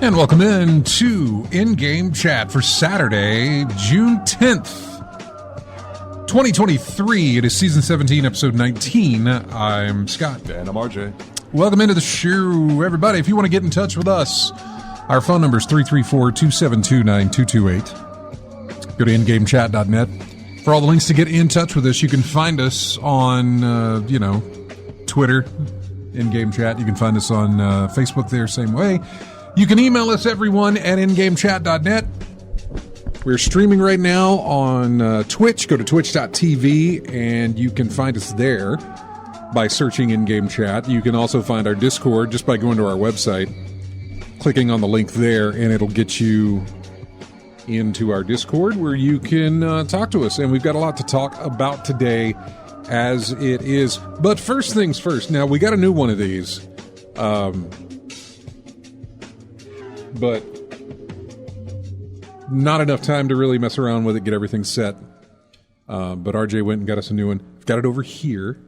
And welcome in to In-Game Chat for Saturday, June 10th, 2023. It is Season 17, Episode 19. I'm Scott. And I'm RJ. Welcome into the show, everybody. If you want to get in touch with us, our phone number is 334-272-9228. Go to ingamechat.net. For all the links to get in touch with us, you can find us on, Twitter, In-Game Chat. You can find us on Facebook there, same way. You can email us, everyone, at ingamechat.net. We're streaming right now on Twitch. Go to twitch.tv, and you can find us there by searching In-Game Chat. You can also find our Discord just by going to our website, clicking on the link there, and it'll get you into our Discord where you can talk to us. And we've got a lot to talk about today as it is. But first things first. Now, we got a new one of these. But not enough time to really mess around with it, get everything set. But RJ went and got us a new one. I've got it over here.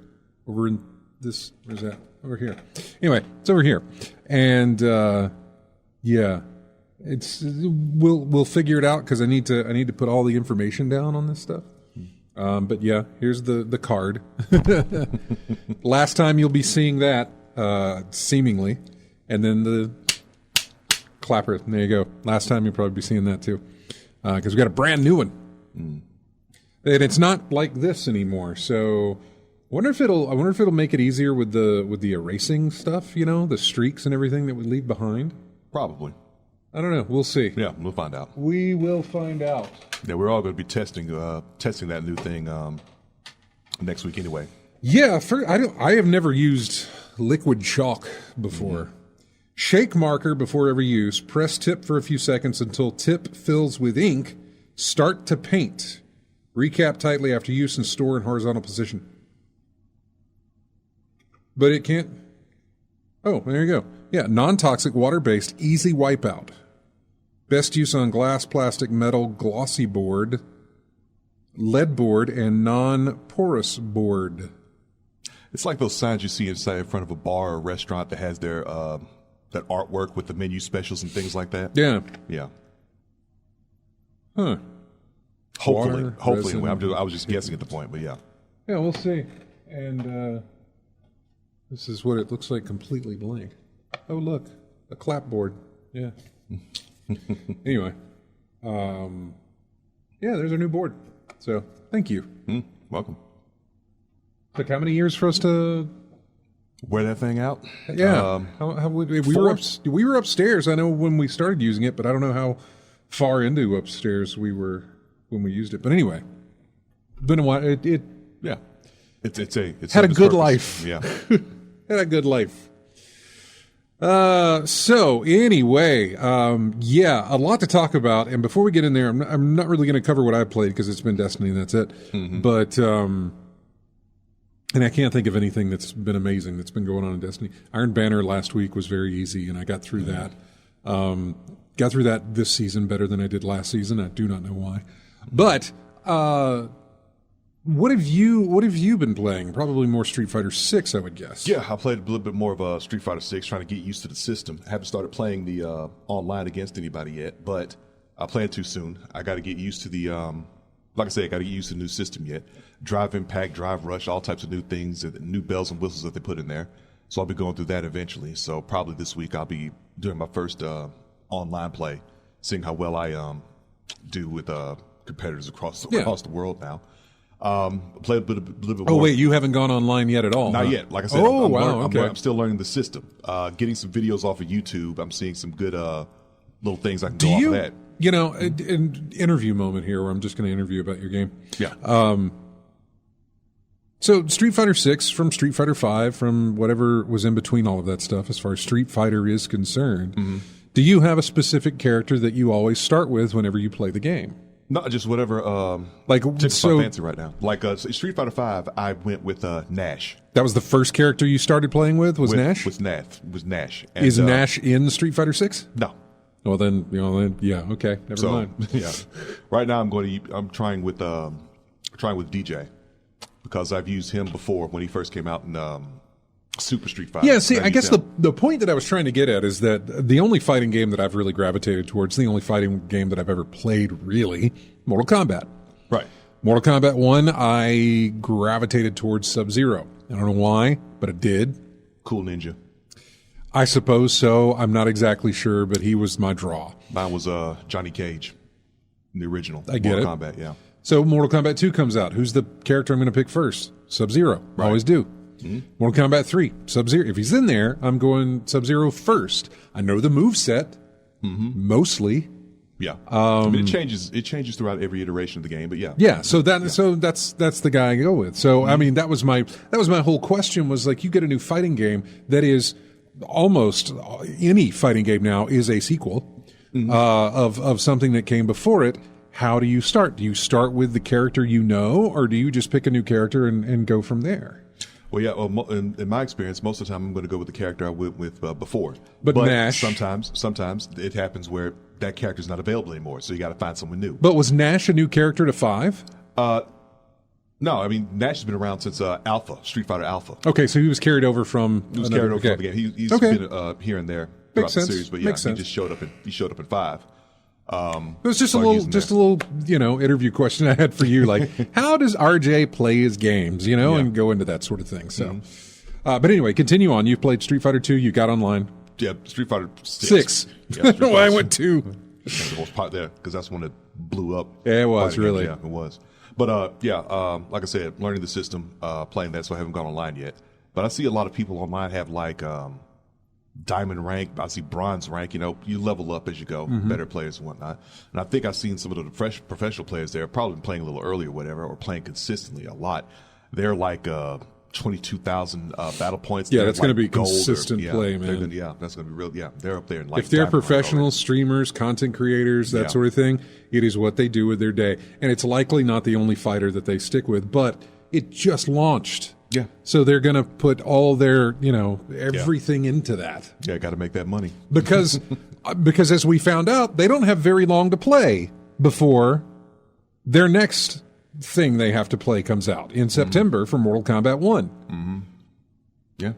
Over in this, where's that? Over here. Anyway, it's over here. And, we'll figure it out because I need to put all the information down on this stuff. But yeah, here's the card. Last time you'll be seeing that, seemingly. And then the clapper. And there you go. Last time you'll probably be seeing that too. Because we got a brand new one. And it's not like this anymore. So I wonder if it'll make it easier with the erasing stuff, the streaks and everything that we leave behind. Probably. I don't know. We'll see. Yeah, we'll find out. We will find out. Yeah, we're all going to be testing that new thing next week anyway. Yeah, I have never used liquid chalk before. Shake marker before every use. Press tip for a few seconds until tip fills with ink. Start to paint. Recap tightly after use and store in horizontal position. But it can't... Oh, there you go. Yeah, non-toxic, water-based, easy wipeout. Best use on glass, plastic, metal, glossy board, lead board, and non-porous board. It's like those signs you see inside in front of a bar or restaurant that has their that artwork with the menu specials and things like that. Yeah. Yeah. Huh. Hopefully. Water, Hopefully. resin, Anyway. I was just guessing at the point, but yeah. Yeah, we'll see. And this is what it looks like completely blank. Oh, look. A clapboard. Yeah. Anyway. Yeah, there's our new board. So, thank you. Welcome. Took how many years for us to... Wear that thing out? Yeah. We were upstairs, I know, when we started using it, but I don't know how far into upstairs we were when we used it. But anyway, been a while. It's had a good life. Yeah. Had a good life. So anyway, a lot to talk about. And before we get in there, I'm not really going to cover what I played because it's been Destiny and that's it. But, and I can't think of anything that's been amazing that's been going on in Destiny. Iron Banner last week was very easy, and I got through that. Got through that this season better than I did last season. I do not know why. But what have you been playing? Probably more Street Fighter 6, I would guess. Yeah, I played a little bit more of Street Fighter 6, trying to get used to the system. I haven't started playing the online against anybody yet, but I played too soon. I got to get used to the... like I said, I got to get used to the new system yet. Drive Impact, Drive Rush, all types of new things, new bells and whistles that they put in there. So I'll be going through that eventually. So probably this week I'll be doing my first online play, seeing how well I do with competitors across the world now. Played a little bit more. Oh, wait, you haven't gone online yet at all? Not yet. Like I said, I'm still learning the system. Getting some videos off of YouTube. I'm seeing some good little things I can go off of that. An interview moment here where I'm just going to interview about your game. Yeah. So Street Fighter 6 from Street Fighter 5, from whatever was in between all of that stuff, as far as Street Fighter is concerned, do you have a specific character that you always start with whenever you play the game? No, just whatever. Tickles my fancy right now. Like Street Fighter 5, I went with Nash. That was the first character you started playing with? Nash? Was Nash. And, is Nash in Street Fighter 6? No. Well then, yeah, okay, never mind. Yeah, right now I'm trying with DJ because I've used him before when he first came out in Super Street Fighter. Yeah, see, I guess the point that I was trying to get at is that the only fighting game that I've really gravitated towards, the only fighting game that I've ever played, really, Mortal Kombat. Right. Mortal Kombat 1, I gravitated towards Sub-Zero. I don't know why, but it did. Cool ninja. I suppose so. I'm not exactly sure, but he was my draw. Mine was Johnny Cage, the original. I get Mortal it. Kombat, yeah. So Mortal Kombat 2 comes out. Who's the character I'm going to pick first? Sub-Zero. Right. Always do. Mortal Kombat 3, Sub-Zero. If he's in there, I'm going Sub-Zero first. I know the moveset, mostly. Yeah. I mean, it changes throughout every iteration of the game, but yeah. Yeah, so that's the guy I go with. So I mean, that was my whole question, was like, you get a new fighting game that is almost any fighting game now is a sequel of something that came before it. How do you start? Do you start with the character you know, or do you just pick a new character and go from there? Well, yeah. Well, in my experience, most of the time I'm going to go with the character I went with before. But Nash, sometimes it happens where that character's not available anymore, so you got to find someone new. But was Nash a new character to 5? No, I mean, Nash has been around since Alpha, Street Fighter Alpha. Okay, so he was carried over from. He was carried over from the game. He's been here and there throughout the series, but yeah, he just showed up in 5. It was just a little, interview question I had for you. Like, how does RJ play his games, and go into that sort of thing. So, but anyway, continue on. You've played Street Fighter 2. You got online. Yeah, Street Fighter 6. Yeah, Why I went 2. That's the most part there, because that's when it blew up. Yeah, it was, really. Yeah, it was. But, like I said, learning the system, playing that, so I haven't gone online yet. But I see a lot of people online have, like, diamond rank, I see bronze rank, you level up as you go, better players and whatnot. And I think I've seen some of the professional players there, probably been playing a little earlier or whatever, or playing consistently a lot. They're like 22,000 battle points. Yeah, that's going to be gold consistent play, man. That's going to be real. Yeah, they're up there. In if they're professional streamers, content creators, that sort of thing, it is what they do with their day. And it's likely not the only fighter that they stick with, but it just launched. Yeah. So they're going to put all their, everything into that. Yeah, got to make that money. Because as we found out, they don't have very long to play before their next thing they have to play comes out in September for Mortal Kombat 1. Yeah,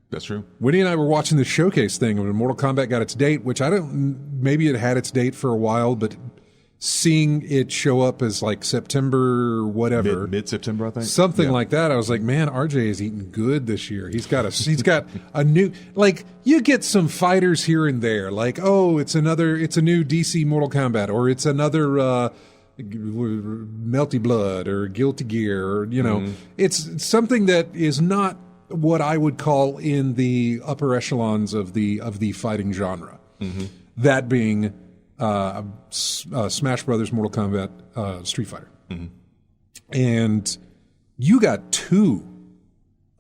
that's true. Winnie and I were watching the showcase thing when Mortal Kombat got its date, which maybe it had its date for a while, but seeing it show up as like September, whatever, mid-September, I think, something like that. I was like, man, RJ is eating good this year. He's got a new, like, you get some fighters here and there, like, oh, it's a new DC Mortal Kombat, or it's another Melty Blood or Guilty Gear, or it's something that is not what I would call in the upper echelons of the fighting genre. That being Smash Brothers, Mortal Kombat, Street Fighter. And you got 2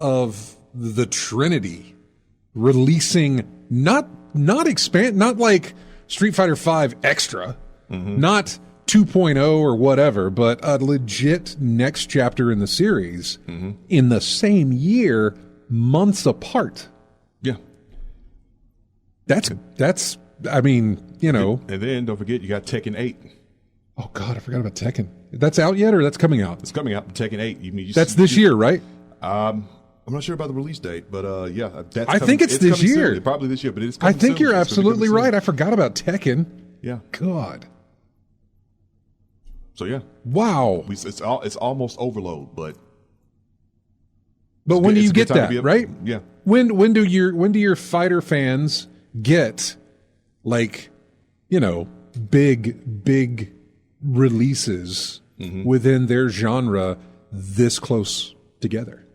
of the Trinity releasing not like Street Fighter 5 Extra, not 2.0 or whatever, but a legit next chapter in the series in the same year, months apart. Yeah. That's I mean, And then don't forget, you got Tekken 8. Oh God, I forgot about Tekken. That's out yet, or that's coming out? It's coming out. Tekken 8. That's this year, right? I'm not sure about the release date, but yeah, I think it's this year. Probably this year, but it's. I think you're absolutely right. I forgot about Tekken. Yeah. God. So yeah. Wow. It's almost overload, but. But when do you get that, right? Yeah. When do your fighter fans get, like, big releases within their genre this close together?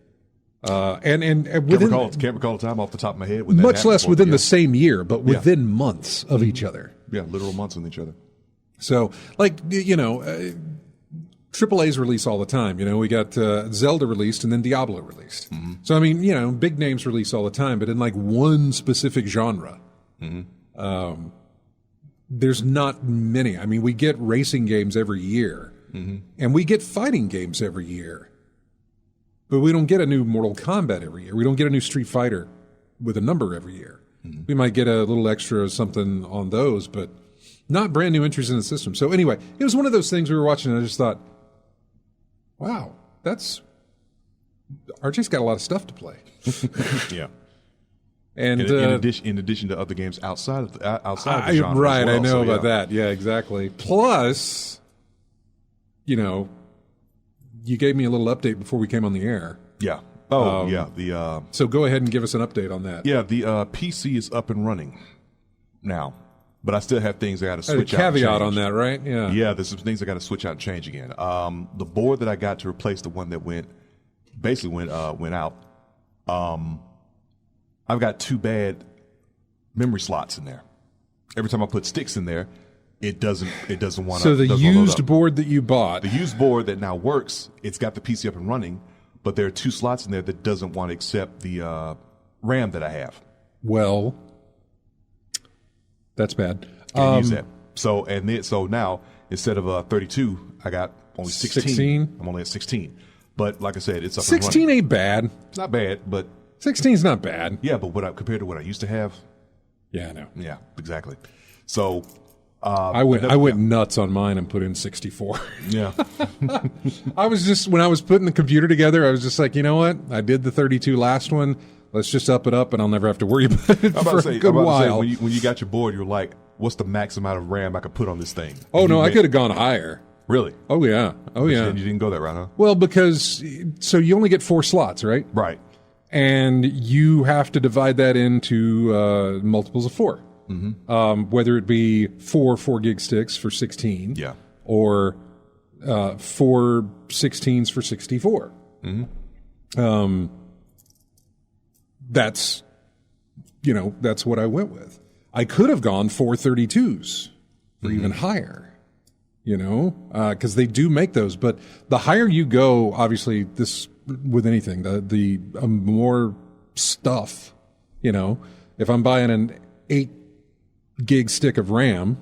And within, can't recall a time off the top of my head. Much less within the same year, but within months of each other. Yeah, literal months with each other. So, like, AAA's release all the time. We got Zelda released and then Diablo released. So, I mean, big names release all the time, but in like one specific genre. There's not many. I mean, we get racing games every year, and we get fighting games every year, but we don't get a new Mortal Kombat every year. We don't get a new Street Fighter with a number every year. We might get a little extra something on those, but not brand new entries in the system. So anyway, it was one of those things we were watching, and I just thought, wow, RJ's got a lot of stuff to play. Yeah. And in addition to other games outside of the genre, right? as well. I know about that. Yeah, exactly. Plus, you gave me a little update before we came on the air. Yeah. Oh, yeah. So go ahead and give us an update on that. Yeah, the PC is up and running now, but I still have things I got to switch out. A caveat on that, right? Yeah. Yeah, there's some things I got to switch out and change again. The board that I got to replace the one that went out. I've got 2 bad memory slots in there. Every time I put sticks in there, it doesn't want to. So the used board that you bought, the used board that now works, it's got the PC up and running, but there are 2 slots in there that doesn't want to accept the RAM that I have. Well, that's bad. Can't use that. So now instead of 32, I got only 16. I'm only at 16. But like I said, it's up and running. 16 ain't bad. It's not bad, but 16 is not bad. Yeah, but compared to what I used to have. Yeah, I know. Yeah, exactly. So I went nuts on mine and put in 64. Yeah. When I was putting the computer together, I was just like, you know what? I did the 32 last one. Let's just up it up, and I'll never have to worry about it for a good while. When you got your board, you're like, what's the max amount of RAM I could put on this thing? Oh, no, I could have gone higher. Really? Oh, yeah. Oh, yeah. You didn't go that route, huh? Well, because you only get 4 slots, right? Right. And you have to divide that into multiples of 4. Mm-hmm. Whether it be 4 4-gig sticks for 16, yeah, or 4 16s for 64. Mm-hmm. That's what I went with. I could have gone 4 32s or even higher, because they do make those. But the higher you go, obviously, this with anything, the more stuff, if I'm buying an 8-gig stick of RAM,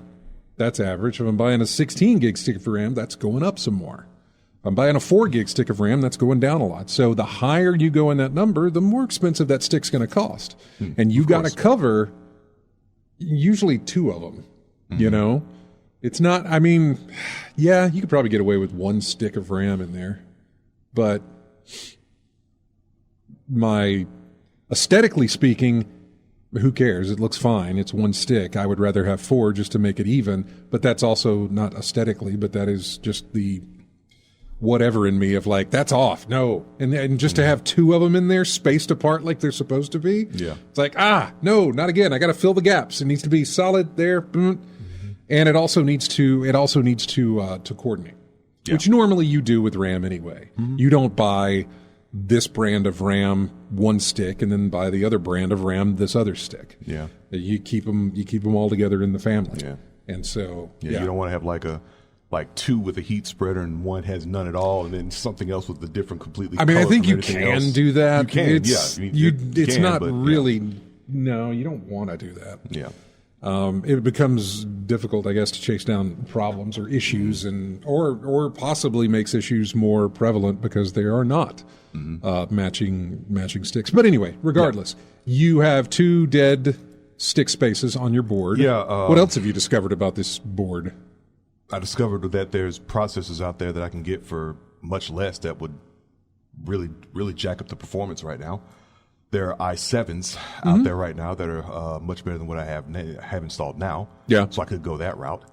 that's average. If I'm buying a 16-gig stick of RAM, that's going up some more. If I'm buying a 4-gig stick of RAM, that's going down a lot. So the higher you go in that number, the more expensive that stick's going to cost. And you got to cover usually 2 of them, It's not, you could probably get away with 1 stick of RAM in there. But aesthetically speaking, who cares? It looks fine. It's 1 stick. I would rather have 4 just to make it even. But that's also not aesthetically, but that is just the whatever in me of like, that's off. No. And just to have 2 of them in there spaced apart like they're supposed to be. Yeah. It's like, no, not again. I got to fill the gaps. It needs to be solid there. And it also needs to coordinate, which normally you do with RAM anyway. Mm-hmm. You don't buy this brand of RAM 1 stick and then buy the other brand of RAM this other stick. Yeah. You keep them all together in the family. Yeah. And so, you don't want to have like 2 with a heat spreader and 1 has none at all, and then something else with the different completely. I think you can do that. You can, it's not really. No, you don't want to do that. Yeah. It becomes difficult, I guess, to chase down problems or issues, or possibly makes issues more prevalent because they are not matching sticks. But anyway, regardless, you have 2 dead stick spaces on your board. Yeah. What else have you discovered about this board? I discovered that there's processors out there that I can get for much less that would really, really jack up the performance right now. There are i7s out there right now that are much better than what I have installed now. Yeah. So I could go that route.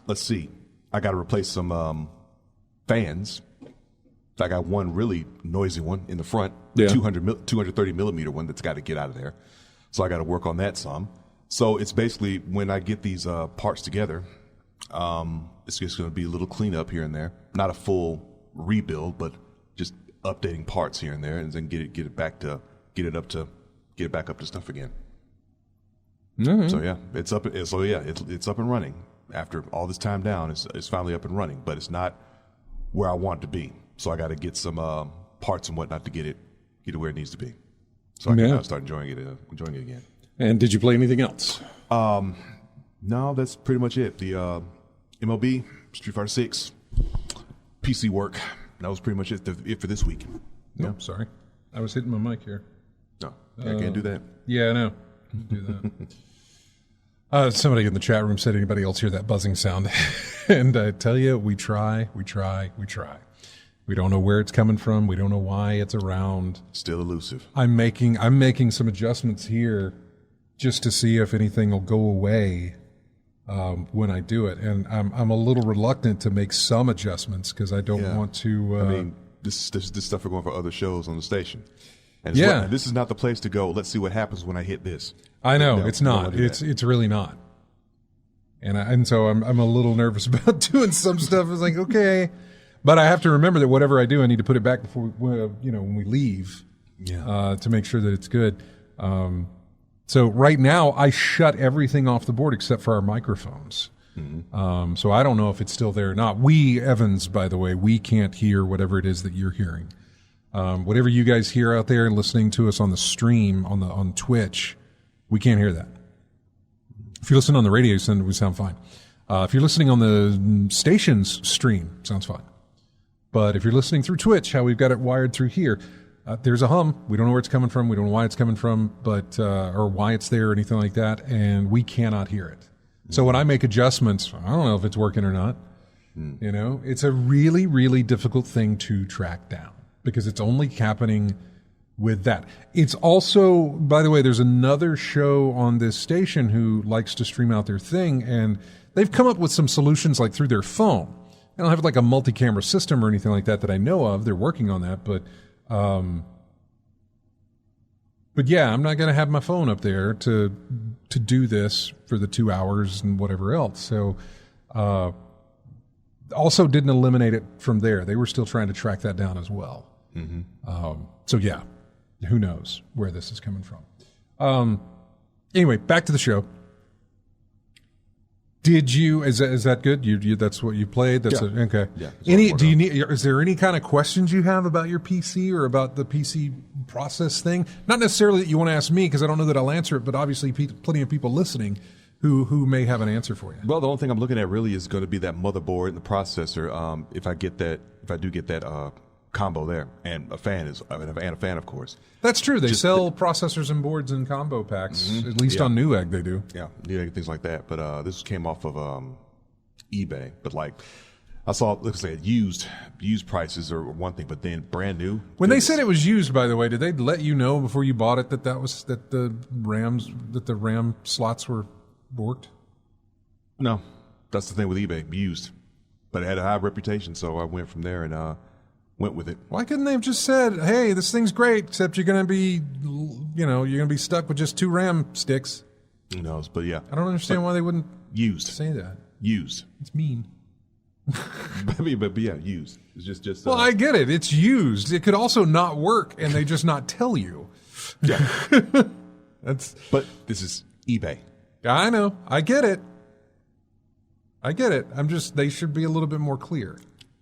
Let's see. I got to replace some fans. I got 1 really noisy one in the front, 230 millimeter one that's got to get out of there. So I got to work on that some. So it's basically when I get these parts together, it's just going to be a little cleanup here and there. Not a full rebuild, but just updating parts here and there, and then get it back up to stuff again. Mm-hmm. So yeah, it's up. It's up and running after all this time down. It's finally up and running, but it's not where I want it to be. So I got to get some parts and whatnot to get it where it needs to be. So I can start enjoying it again. And did you play anything else? No, that's pretty much it. The MLB, Street Fighter 6, PC work. That was pretty much it for this week. No, sorry. I was hitting my mic here. No, I can't do that. Yeah, I know. Do that. Somebody in the chat room said, anybody else hear that buzzing sound? And I tell you, we try. We don't know where it's coming from. We don't know why it's around. Still elusive. I'm making some adjustments here just to see if anything will go away when I do it. And I'm a little reluctant to make some adjustments because I don't want to. I mean, this stuff are going for other shows on the station. And this is not the place to go. Let's see what happens when I hit this. I know it's not. It's really not. And so I'm a little nervous about doing some stuff. It's like, okay, but I have to remember that whatever I do, I need to put it back before when we leave, to make sure that it's good. So right now I shut everything off the board except for our microphones. Mm-hmm. So I don't know if it's still there or not. We, Evans, by the way, we can't hear whatever it is that you're hearing. Whatever you guys hear out there and listening to us on the stream on Twitch, we can't hear that. If you listen on the radio, we sound fine. If you're listening on the station's stream, sounds fine. But if you're listening through Twitch, how we've got it wired through here, there's a hum. We don't know where it's coming from. We don't know why it's coming from, but or why it's there or anything like that, and we cannot hear it. So when I make adjustments, I don't know if it's working or not. It's a really, really difficult thing to track down because it's only happening with that. It's also, by the way, there's another show on this station who likes to stream out their thing, and they've come up with some solutions like through their phone. They don't have like a multi-camera system or anything like that I know of. They're working on that, but yeah, I'm not going to have my phone up there to do this for the 2 hours and whatever else. So, also didn't eliminate it from there. They were still trying to track that down as well. Mm-hmm. So yeah, who knows where this is coming from. Anyway, back to the show. Did you? Is that good? You that's what you played. That's okay. Yeah. Is there any kind of questions you have about your PC or about the PC process thing? Not necessarily that you want to ask me because I don't know that I'll answer it, but obviously plenty of people listening who may have an answer for you. Well, the only thing I'm looking at really is going to be that motherboard and the processor. If I do get that combo there, and a fan, of course. That's true. They sell processors and boards in combo packs, at least on Newegg they do. Yeah, Newegg, things like that. But this came off of eBay. But like, I saw, looks like used prices are one thing, but then brand new. When they said it was used, by the way, did they let you know before you bought it that the RAM slots were borked? No, that's the thing with eBay, used. But it had a high reputation, so I went from there and went with it. Why couldn't they have just said, "Hey, this thing's great, except you're going to be, you're going to be stuck with just 2 RAM sticks." Who knows? But yeah, I don't understand why they wouldn't say that. Used. It's mean. but yeah, used. It's just. Well, I get it. It's used. It could also not work, and they just not tell you. Yeah. But this is eBay. I know. I get it. They should be a little bit more clear.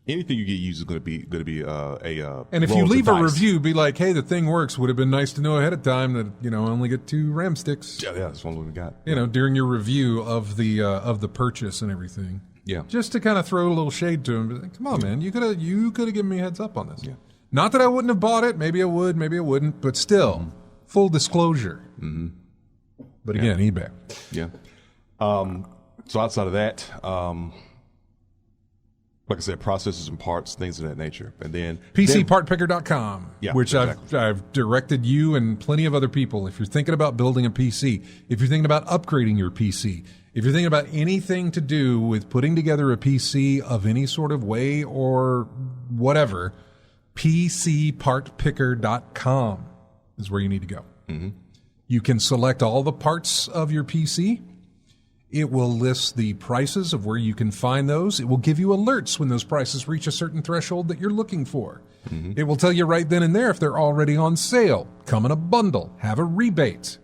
Anything you get used is going to be a. And if you leave a review, be like, "Hey, the thing works. Would have been nice to know ahead of time that I only get 2 RAM sticks." Yeah, that's one we got. During your review of the purchase and everything. Yeah. Just to kind of throw a little shade to him. Be like, come on, man, you could have given me a heads up on this. Yeah. Not that I wouldn't have bought it. Maybe I would. Maybe I wouldn't. But still, full disclosure. Mm-hmm. But again, eBay. Yeah. So outside of that, like I said, processors and parts, things of that nature. And then PCPartPicker.com, which exactly. I've directed you and plenty of other people. If you're thinking about building a PC, if you're thinking about upgrading your PC, if you're thinking about anything to do with putting together a PC of any sort of way or whatever, PCPartPicker.com is where you need to go. Mm-hmm. You can select all the parts of your PC. It will list the prices of where you can find those. It will give you alerts when those prices reach a certain threshold that you're looking for. Mm-hmm. It will tell you right then and there if they're already on sale, come in a bundle, have a rebate.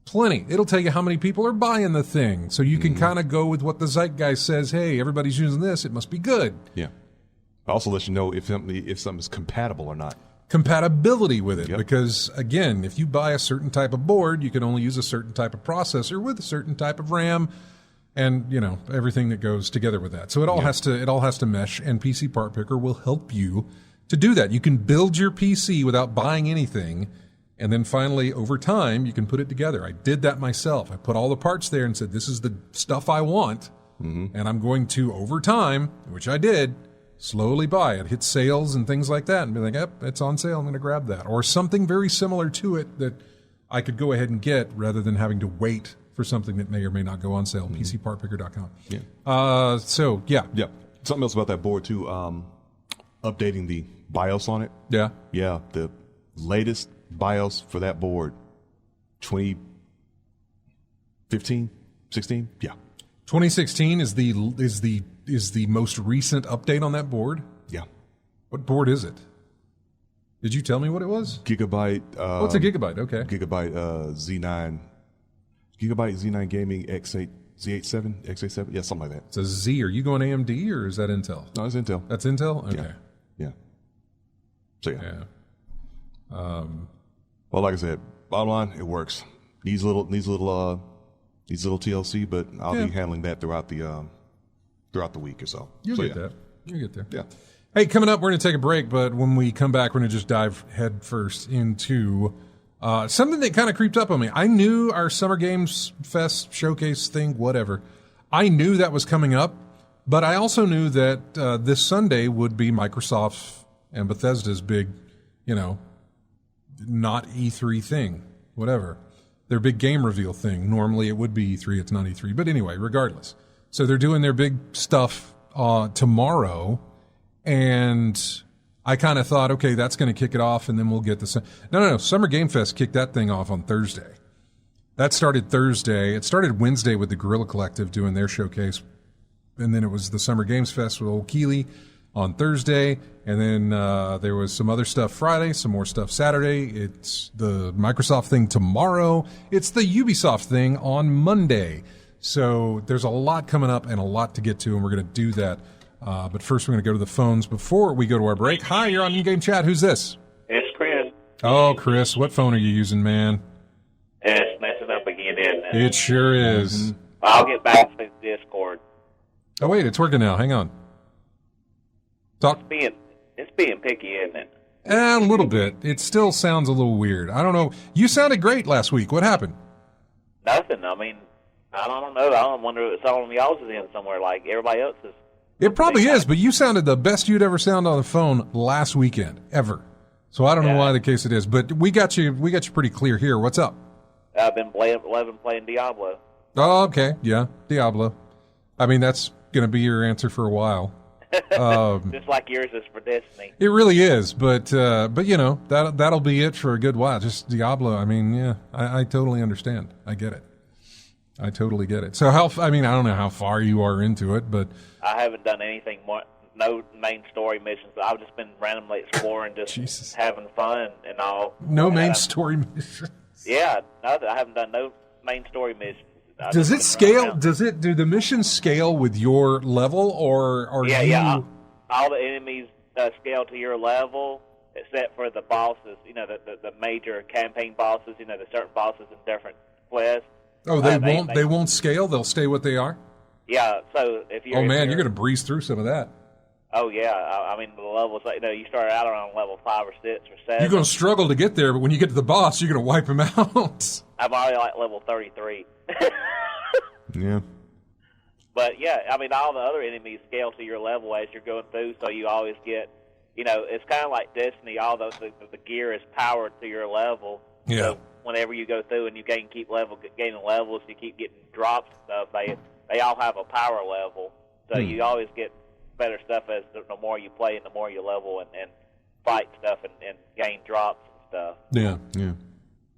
Plenty. It'll tell you how many people are buying the thing. So you can kind of go with what the zeitgeist says. Hey, everybody's using this. It must be good. Yeah. It also lets you know if something's compatible or not. Compatibility with it. Yep. Because, again, if you buy a certain type of board, you can only use a certain type of processor with a certain type of RAM and, everything that goes together with that. So it all has to mesh, and PC Part Picker will help you to do that. You can build your PC without buying anything, and then finally, over time, you can put it together. I did that myself. I put all the parts there and said, this is the stuff I want, and I'm going to, over time, which I did, slowly buy it, hit sales and things like that, and be like, yep, it's on sale, I'm going to grab that. Or something very similar to it that I could go ahead and get rather than having to wait for something that may or may not go on sale. PCPartPicker.com. Yeah. So, yeah. Yeah. Something else about that board, too, updating the BIOS on it. Yeah. Yeah, the latest BIOS for that board, 2015, 16? Yeah. 2016 is the most recent update on that board? Yeah. What board is it? Did you tell me what it was? Gigabyte. What's a gigabyte? Okay. Gigabyte Z9. Gigabyte Z9 Gaming X8, Z87, X87. Yeah, something like that. It's a Z. Are you going AMD or is that Intel? No, it's Intel. That's Intel? Okay. Yeah. So, yeah. Yeah. Well, like I said, bottom line, it works. Needs a little TLC, but I'll be handling that throughout the week or so. You'll get that. You'll get there. Yeah. Hey, coming up, we're going to take a break, but when we come back, we're going to just dive head first into something that kind of creeped up on me. I knew our Summer Games Fest showcase thing, whatever. I knew that was coming up, but I also knew that this Sunday would be Microsoft and Bethesda's big, not E3 thing, whatever. Their big game reveal thing. Normally it would be E3, it's not E3. But anyway, regardless. So they're doing their big stuff tomorrow, and I kind of thought, okay, that's going to kick it off, and then we'll get the... No. Summer Game Fest kicked that thing off on Thursday. That started Thursday. It started Wednesday with the Guerrilla Collective doing their showcase, and then it was the Summer Games Fest with Old Keeley on Thursday, and then there was some other stuff Friday, some more stuff Saturday. It's the Microsoft thing tomorrow. It's the Ubisoft thing on Monday. So there's a lot coming up and a lot to get to, and we're going to do that. But first, we're going to go to the phones before we go to our break. Hi, you're on In-Game Chat. Who's this? It's Chris. Oh, Chris, what phone are you using, man? It's messing up again, isn't it? It sure is. I'll get back to Discord. Oh, wait, it's working now. Hang on. Talk. It's being picky, isn't it? A little bit. It still sounds a little weird. I don't know. You sounded great last week. What happened? Nothing. I mean, I don't know. I don't wonder if it's on y'all's end somewhere like everybody else's. It probably is, but you sounded the best you'd ever sound on the phone last weekend, ever. So I don't know why the case it is, but we got you pretty clear here. What's up? I've been playing Diablo. Oh, okay. Yeah, Diablo. I mean, that's going to be your answer for a while. Just like yours is for Destiny. It really is, but that'll be it for a good while. Just Diablo. I mean, yeah, I totally understand. I get it. I totally get it. So I don't know how far you are into it, but I haven't done anything more. No main story missions. I've just been randomly exploring, just having fun and all. No main story missions. Yeah, no, I haven't done no main story missions. Does it scale? Do the missions scale with your level, or yeah, do you... yeah? All the enemies scale to your level, except for the bosses. The major campaign bosses. The certain bosses in different quests. Oh, they won't scale. They'll stay what they are. Yeah. So if you're you're going to breeze through some of that. Oh yeah. I mean the levels. You start out around level 5 or 6 or 7. You're going to struggle to get there, but when you get to the boss, you're going to wipe him out. I'm already like level 33. Yeah. But yeah, I mean all the other enemies scale to your level as you're going through, so you always get. It's kind of like Destiny. All the gear is powered to your level. Yeah. So whenever you go through and you gaining levels, you keep getting drops and stuff. They all have a power level, so you always get better stuff as the more you play and the more you level and fight stuff and gain drops and stuff. Yeah, yeah.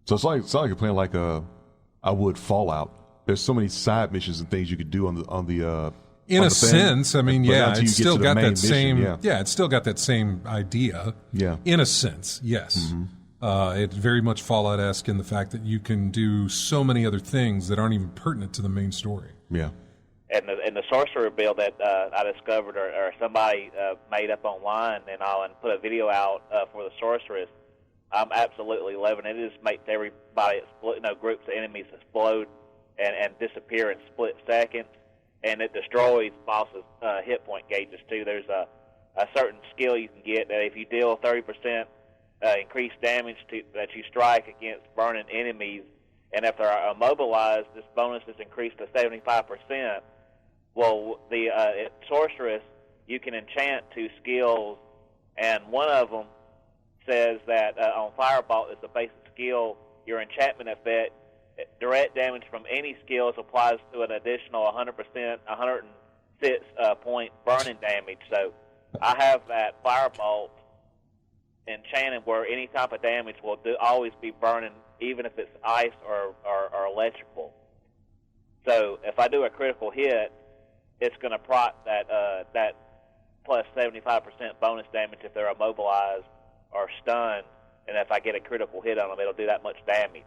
So it's like you're playing like I would Fallout. There's so many side missions and things you could do on the. In a sense, I mean, yeah, it's still got that same. Yeah, it's still got that same idea. Yeah. In a sense, yes. Mm-hmm. It's very much Fallout-esque in the fact that you can do so many other things that aren't even pertinent to the main story. Yeah. And the sorcerer build that I discovered or somebody made up online and put a video out for the sorceress, I'm absolutely loving it. It just makes everybody groups of enemies explode and disappear in split seconds, and it destroys bosses' hit point gauges too. There's a certain skill you can get that if you deal 30% increased damage that you strike against burning enemies, and if they're immobilized, this bonus is increased to 75%. Well, the sorceress you can enchant 2 skills, and one of them says that on Firebolt, it's a basic skill, your enchantment effect, direct damage from any skills applies to an additional 100%, 106 point burning damage. So I have that Firebolt enchanted where any type of damage will always be burning, even if it's ice or electrical. So if I do a critical hit, it's going to proc that plus 75% bonus damage if they're immobilized or stunned, and if I get a critical hit on them, it'll do that much damage.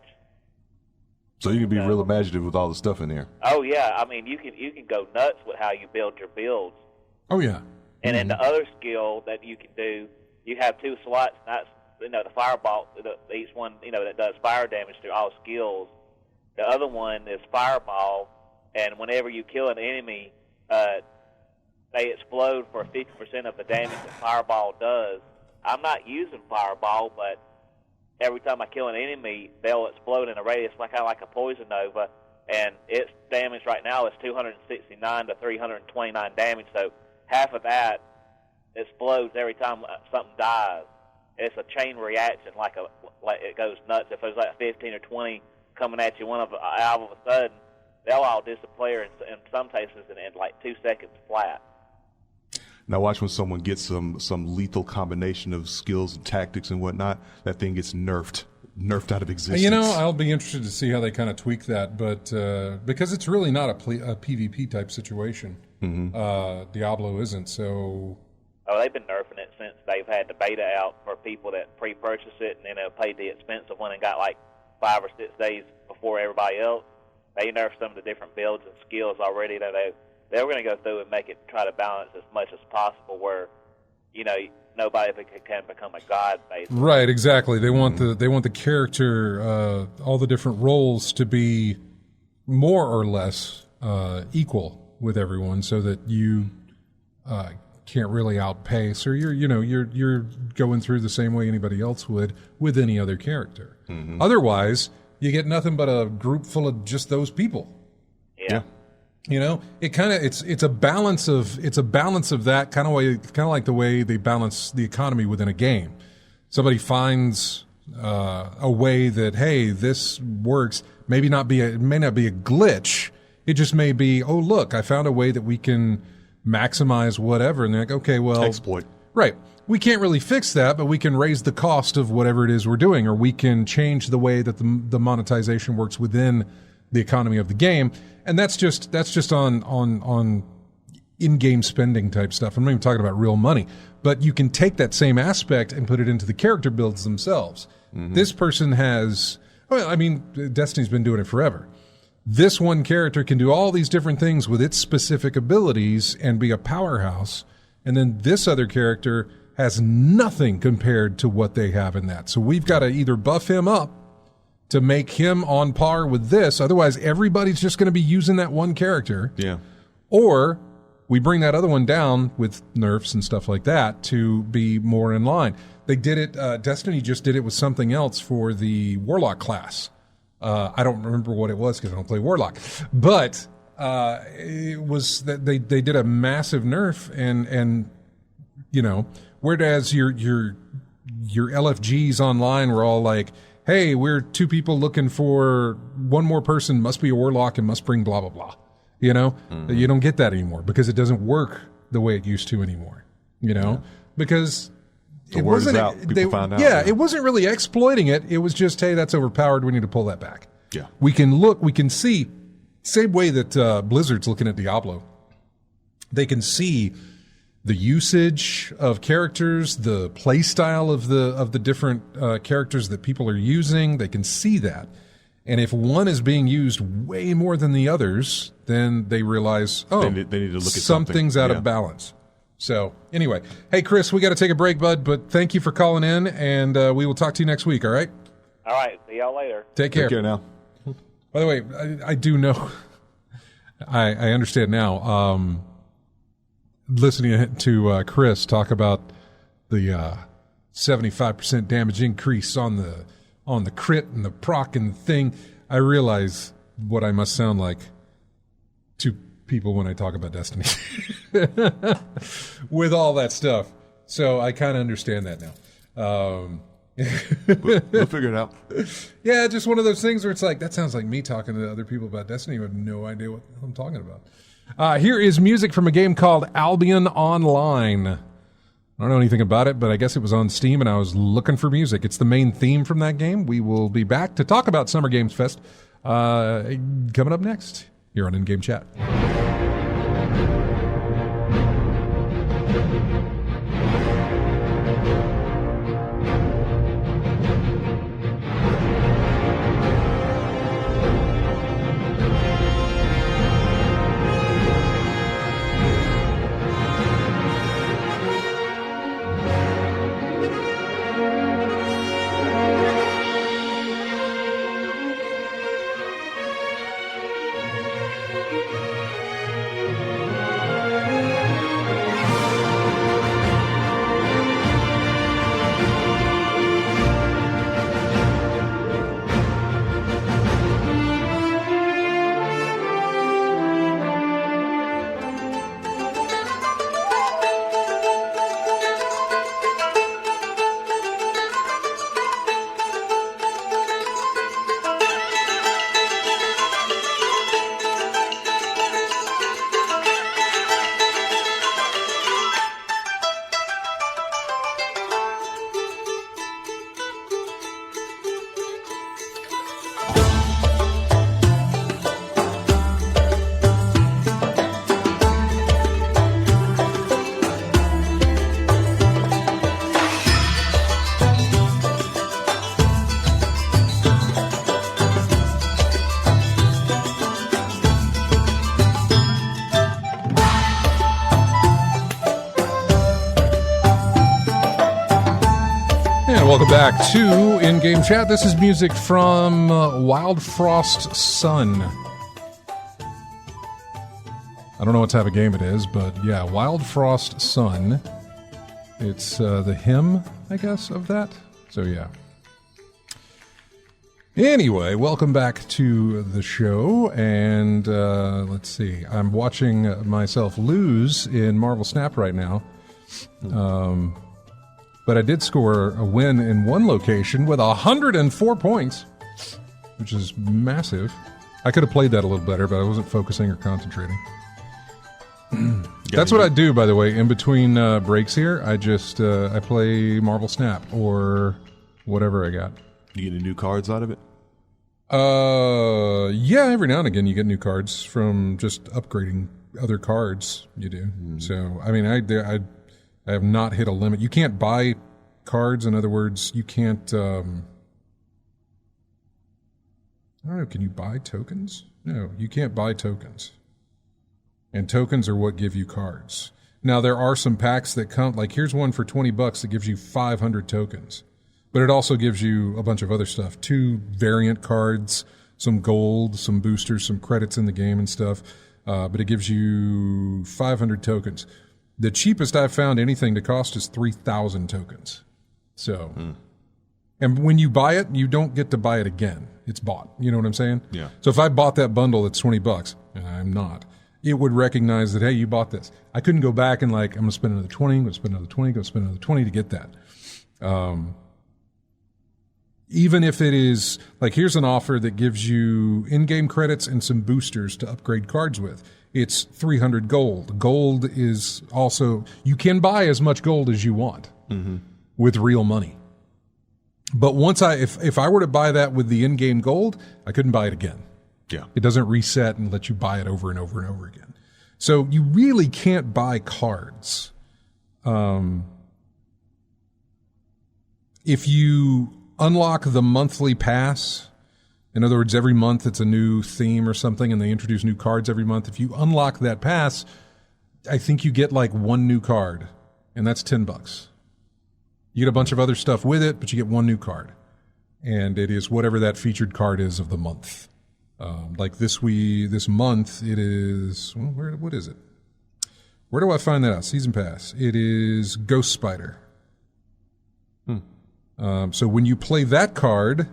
So you can be real imaginative with all the stuff in there. Oh yeah, I mean you can go nuts with how you build your builds. Oh yeah. And then the other skill that you can do, you have 2 slots. That's the Firebolt. Each one that does fire damage through all skills. The other one is Fireball, and whenever you kill an enemy, they explode for 50% of the damage that Fireball does. I'm not using Fireball, but every time I kill an enemy, they'll explode in a radius kind of like a Poison Nova, and its damage right now is 269 to 329 damage, so half of that explodes every time something dies. It's a chain reaction, like it goes nuts. If there's like 15 or 20 coming at you, all of a sudden, they'll all disappear in some cases in like 2 seconds flat. Now watch when someone gets some lethal combination of skills and tactics and whatnot, that thing gets nerfed out of existence. I'll be interested to see how they kind of tweak that, but because it's really not a PvP type situation. Mm-hmm. Diablo isn't, so... Oh, they've been nerfing it since they've had the beta out for people that pre-purchase it and then they'll pay the expensive one and got like 5 or 6 days before everybody else. They nerfed some of the different builds and skills already that they were going to go through and make it, try to balance as much as possible where, nobody can become a god, basically. Right, exactly. They want the character, all the different roles to be more or less equal with everyone, so that you can't really outpace, or you're going through the same way anybody else would with any other character. Mm-hmm. Otherwise, you get nothing but a group full of just those people. Yeah. It's a balance of that kind of like the way they balance the economy within a game. Somebody finds a way that, hey, this works. It may not be a glitch. It just may be, oh look, I found a way that we can maximize whatever, and they're like, okay, well, exploit. Right. We can't really fix that, but we can raise the cost of whatever it is we're doing, or we can change the way that the monetization works within the economy of the game. And that's just on in-game spending type stuff. I'm not even talking about real money, but you can take that same aspect and put it into the character builds themselves. Mm-hmm. This person Destiny's been doing it forever. This one character can do all these different things with its specific abilities and be a powerhouse. And then this other character has nothing compared to what they have in that. So we've got to either buff him up to make him on par with this. Otherwise, everybody's just going to be using that one character. Yeah. Or we bring that other one down with nerfs and stuff like that to be more in line. They did it, Destiny just did it with something else for the Warlock class. I don't remember what it was because I don't play Warlock. But it was that they did a massive nerf, and whereas your LFGs online were all like, hey, we're 2 people looking for one more person, must be a Warlock and must bring blah, blah, blah. Mm-hmm. You don't get that anymore because it doesn't work the way it used to anymore, because the word is out. People find out. Yeah, it wasn't really exploiting it. It was just, hey, that's overpowered. We need to pull that back. Yeah. We can see, same way that Blizzard's looking at Diablo. They can see the usage of characters, the play style of the different characters that people are using. They can see that. And if one is being used way more than the others, then they realize, they need to look at something's out of balance. So anyway, hey, Chris, we got to take a break, bud, but thank you for calling in, and we will talk to you next week, all right? All right. See y'all later. Take care. Take care now. By the way, I do know, I understand now, listening to Chris talk about the 75% damage increase on the crit and the proc and the thing, I realize what I must sound like to people when I talk about Destiny with all that stuff. So I kind of understand that now. We'll figure it out. Yeah, just one of those things where it's like, that sounds like me talking to other people about Destiny who have no idea what I'm talking about. Here is music from a game called Albion Online. I don't know anything about it, but I guess it was on Steam and I was looking for music. It's the main theme from that game. We will be back to talk about Summer Games Fest coming up next here on In-Game Chat. Welcome back to In-Game Chat. This is music from Wild Frost Sun. I don't know what type of game it is, but yeah, Wild Frost Sun. It's the hymn, I guess, of that. So yeah. Anyway, welcome back to the show, and let's see. I'm watching myself lose in Marvel Snap right now. But I did score a win in one location with 104 points, which is massive. I could have played that a little better, but I wasn't focusing or concentrating. That's what I do, by the way. In between breaks here, I just I play Marvel Snap or whatever I got. You get any new cards out of it? Yeah, every now and again you get new cards from just upgrading other cards. You do. So, I mean, I have not hit a limit. You can't buy cards. In other words, you can't... I don't know. Can you buy tokens? No, you can't buy tokens. And tokens are what give you cards. Now, there are some packs that come... Like, here's one for $20 that gives you 500 tokens. But it also gives you a bunch of other stuff. 2 variant cards, some gold, some boosters, some credits in the game and stuff. But it gives you 500 tokens. The cheapest I've found anything to cost is 3,000 tokens. So, and when you buy it, you don't get to buy it again. It's bought. You know what I'm saying? Yeah. So if I bought that bundle that's $20, and I'm not, it would recognize that, hey, you bought this. I couldn't go back and like, I'm going to spend another 20, I'm going to spend another 20, go spend another 20 to get that. Even if it is, like, here's an offer that gives you in-game credits and some boosters to upgrade cards with. It's 300 gold. Gold is also, you can buy as much gold as you want with real money. But once if I were to buy that with the in-game gold, I couldn't buy it again. Yeah. It doesn't reset and let you buy it over and over and over again. So you really can't buy cards. If you unlock the monthly pass, in other words, every month it's a new theme or something and they introduce new cards every month. If you unlock that pass, I think you get like one new card, and that's $10. You get a bunch of other stuff with it, but you get one new card. And it is whatever that featured card is of the month. Like this month, it is, well, what is it? Where do I find that out? Season Pass. It is Ghost Spider. So when you play that card,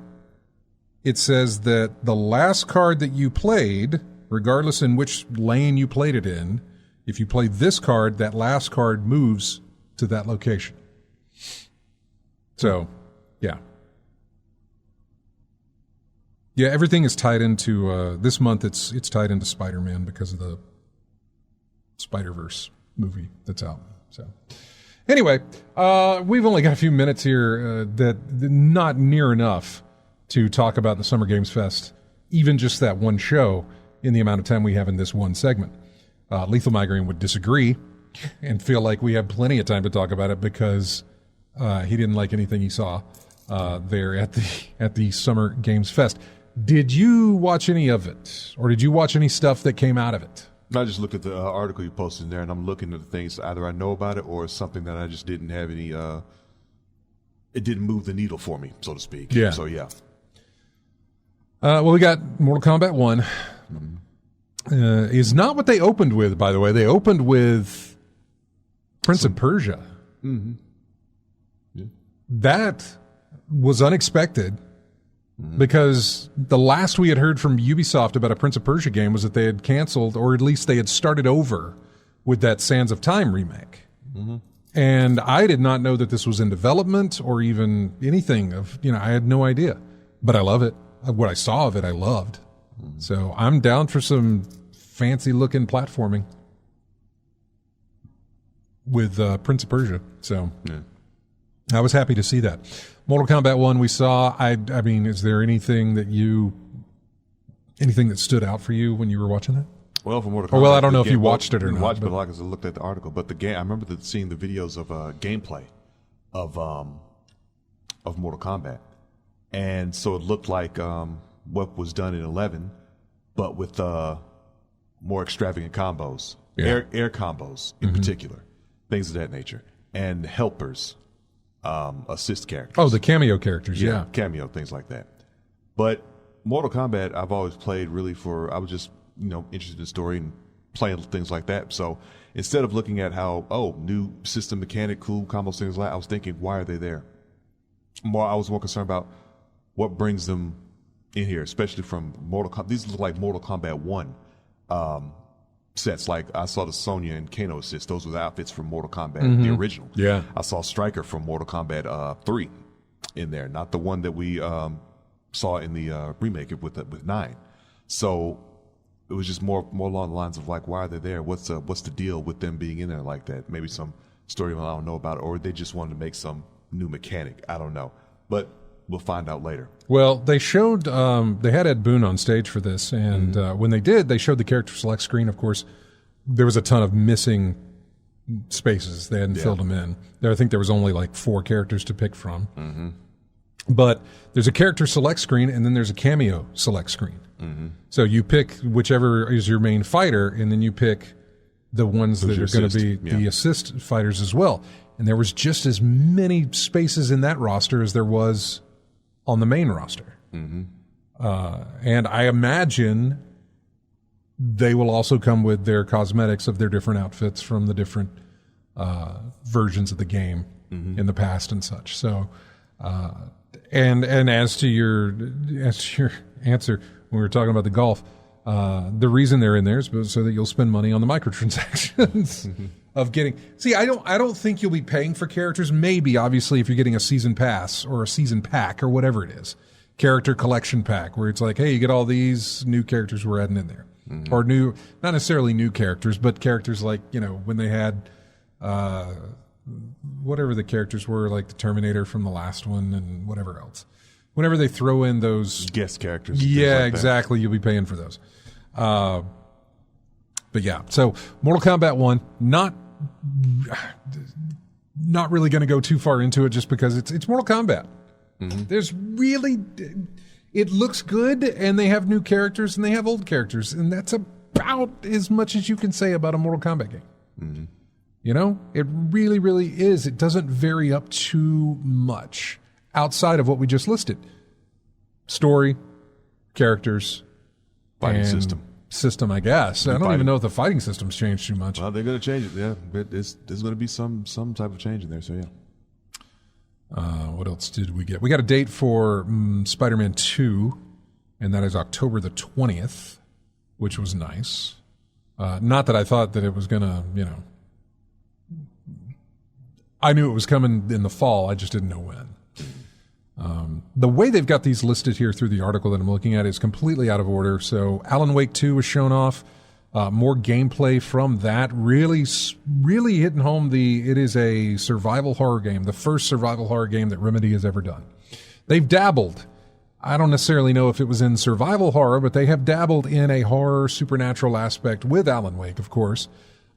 it says that the last card that you played regardless in which lane you played it in, if you play this card, that last card moves to that location. So, yeah. Yeah, everything is tied into, this month it's tied into Spider-Man because of the Spider-Verse movie that's out. So, anyway, we've only got a few minutes here, that not near enough to talk about the Summer Games Fest, even just that one show, in the amount of time we have in this one segment. Lethal Migraine would disagree and feel like we have plenty of time to talk about it because he didn't like anything he saw there at the Summer Games Fest. Did you watch any of it, or did you watch any stuff that came out of it? I just look at the article you posted in there, and I'm looking at the things either I know about it or it's something that I just didn't have any. It didn't move the needle for me, so to speak. Yeah. So yeah. Well, we got Mortal Kombat 1. Is not what they opened with, by the way. They opened with Prince of Persia. Mm-hmm. Yeah. That was unexpected because the last we had heard from Ubisoft about a Prince of Persia game was that they had canceled, or at least they had started over with that Sands of Time remake. Mm-hmm. And I did not know that this was in development or even anything of, I had no idea. But I love it. What I saw of it, I loved. So I'm down for some fancy-looking platforming with Prince of Persia. So yeah. I was happy to see that. Mortal Kombat 1 we saw. I mean, is there anything that stood out for you when you were watching that? Well, for Mortal Kombat, well, I don't know if you watched it or not. Watched, but like as I looked at the article, but the game, I remember seeing the videos of gameplay of Mortal Kombat, and so it looked like what was done in 11, but with more extravagant combos, air combos in particular, things of that nature, and helpers, assist characters. Oh, the cameo characters, yeah. Cameo, things like that. But Mortal Kombat, I've always played really I was just, interested in the story and playing things like that. So instead of looking at how, new system mechanic, cool combos, things like that, I was thinking, why are they there? I was more concerned about what brings them in here, especially from Mortal Kombat. These look like Mortal Kombat 1 sets. Like I saw the Sonya and Kano assist. Those were the outfits from Mortal Kombat, the original. Yeah. I saw Stryker from Mortal Kombat 3 in there, not the one that we saw in the remake with 9. So it was just more along the lines of like, why are they there? What's the deal with them being in there like that? Maybe some story I don't know about, or they just wanted to make some new mechanic. I don't know, but we'll find out later. Well, they showed, they had Ed Boon on stage for this, and when they did, they showed the character select screen. Of course, there was a ton of missing spaces. They hadn't filled them in. I think there was only like 4 characters to pick from. Mm-hmm. But there's a character select screen, and then there's a cameo select screen. Mm-hmm. So you pick whichever is your main fighter, and then you pick the ones that are going to be the assist fighters as well. And there was just as many spaces in that roster as there was on the main roster. Mm-hmm. And I imagine they will also come with their cosmetics of their different outfits from the different versions of the game in the past and such. So, and as to your answer when we were talking about the golf, the reason they're in there is so that you'll spend money on the microtransactions. Of getting, I don't think you'll be paying for characters. Maybe, obviously, if you're getting a season pass or a season pack or whatever it is, character collection pack, where it's like, hey, you get all these new characters we're adding in there, or new, not necessarily new characters, but characters like when they had, whatever the characters were, like the Terminator from the last one and whatever else. Whenever they throw in those guest characters, yeah, like exactly, you'll be paying for those. But yeah, so Mortal Kombat 1, not really going to go too far into it just because it's Mortal Kombat. Mm-hmm. There's really, it looks good, and they have new characters and they have old characters, and that's about as much as you can say about a Mortal Kombat game. Mm-hmm. It really, really is. It doesn't vary up too much outside of what we just listed: story, characters, fighting system, I guess. I don't even know if the fighting system's changed too much. Well, they're going to change it, yeah. There's going to be some type of change in there, so yeah. What else did we get? We got a date for Spider-Man 2, and that is October the 20th. which was nice. Not that I thought that it was going to, I knew it was coming in the fall. I just didn't know when. The way they've got these listed here through the article that I'm looking at is completely out of order. So Alan Wake 2 was shown off. More gameplay from that. Really hitting home it is a survival horror game. The first survival horror game that Remedy has ever done. They've dabbled. I don't necessarily know if it was in survival horror, but they have dabbled in a horror supernatural aspect with Alan Wake, of course.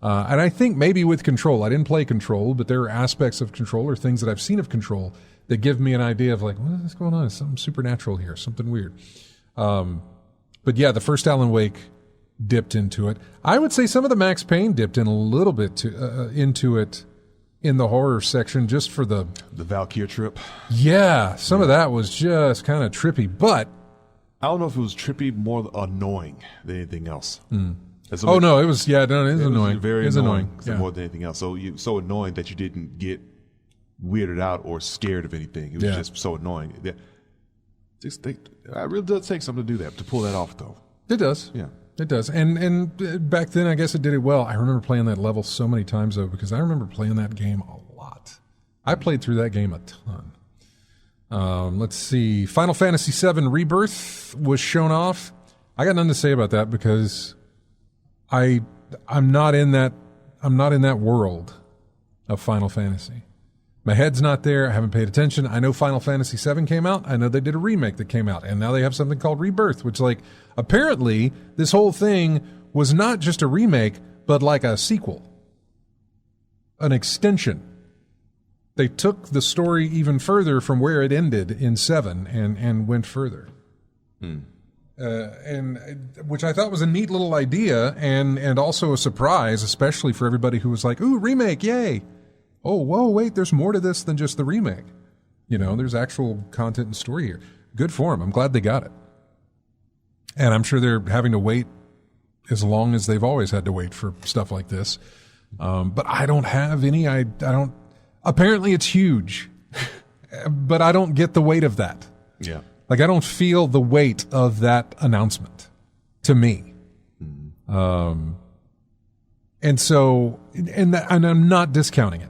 And I think maybe with Control. I didn't play Control, but there are aspects of Control or things that I've seen of Control that give me an idea of like, what is going on? Is something supernatural here, something weird. But yeah, the first Alan Wake dipped into it. I would say some of the Max Payne dipped in a little bit into it in the horror section just for the Valkyrie trip. Yeah, some of that was just kind of trippy, but I don't know if it was trippy, more annoying than anything else. Oh no, it was annoying. Very annoying. Yeah. More than anything else. So annoying that you didn't get weirded out or scared of anything. It was just so annoying. It really does take something to do that, to pull that off, though. It does. Yeah. It does. And back then, I guess it did it well. I remember playing that level so many times, though, because I remember playing that game a lot. I played through that game a ton. Let's see. Final Fantasy VII Rebirth was shown off. I got nothing to say about that because I'm not in that world of Final Fantasy. My head's not there. I haven't paid attention. I know Final Fantasy VII came out. I know they did a remake that came out. And now they have something called Rebirth, which apparently this whole thing was not just a remake, but like a sequel. An extension. They took the story even further from where it ended in 7 and went further. And which I thought was a neat little idea and also a surprise, especially for everybody who was like, ooh, remake, yay. Oh, whoa, wait, there's more to this than just the remake. There's actual content and story here. Good for them. I'm glad they got it. And I'm sure they're having to wait as long as they've always had to wait for stuff like this. But I don't have any, apparently it's huge, but I don't get the weight of that. Yeah. I don't feel the weight of that announcement to me. And so, and I'm not discounting it.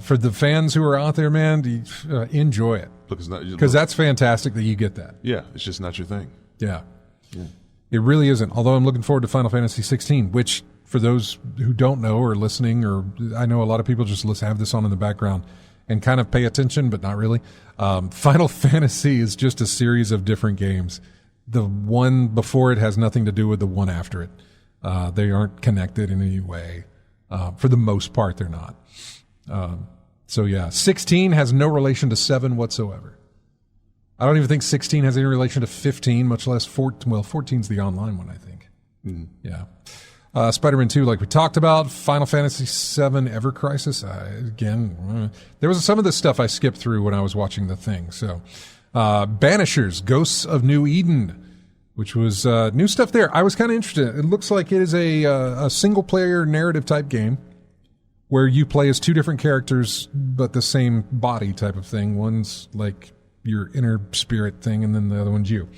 For the fans who are out there, man, enjoy it. Because that's fantastic that you get that. Yeah, it's just not your thing. Yeah. It really isn't. Although I'm looking forward to Final Fantasy 16, which for those who don't know or listening, or I know a lot of people just have this on in the background and kind of pay attention, but not really. Final Fantasy is just a series of different games. The one before it has nothing to do with the one after it. They aren't connected in any way. For the most part, they're not. So yeah, 16 has no relation to 7 whatsoever. I don't even think 16 has any relation to 15, much less 14. Well, 14's the online one, I think. Yeah. Spider-Man 2, like we talked about. Final Fantasy VII Ever Crisis. Again, there was some of this stuff I skipped through when I was watching the thing. So, Banishers, Ghosts of New Eden, which was new stuff there. I was kind of interested. It looks like it is a single-player narrative type game where you play as two different characters, but the same body type of thing. One's like your inner spirit thing, and then the other one's you.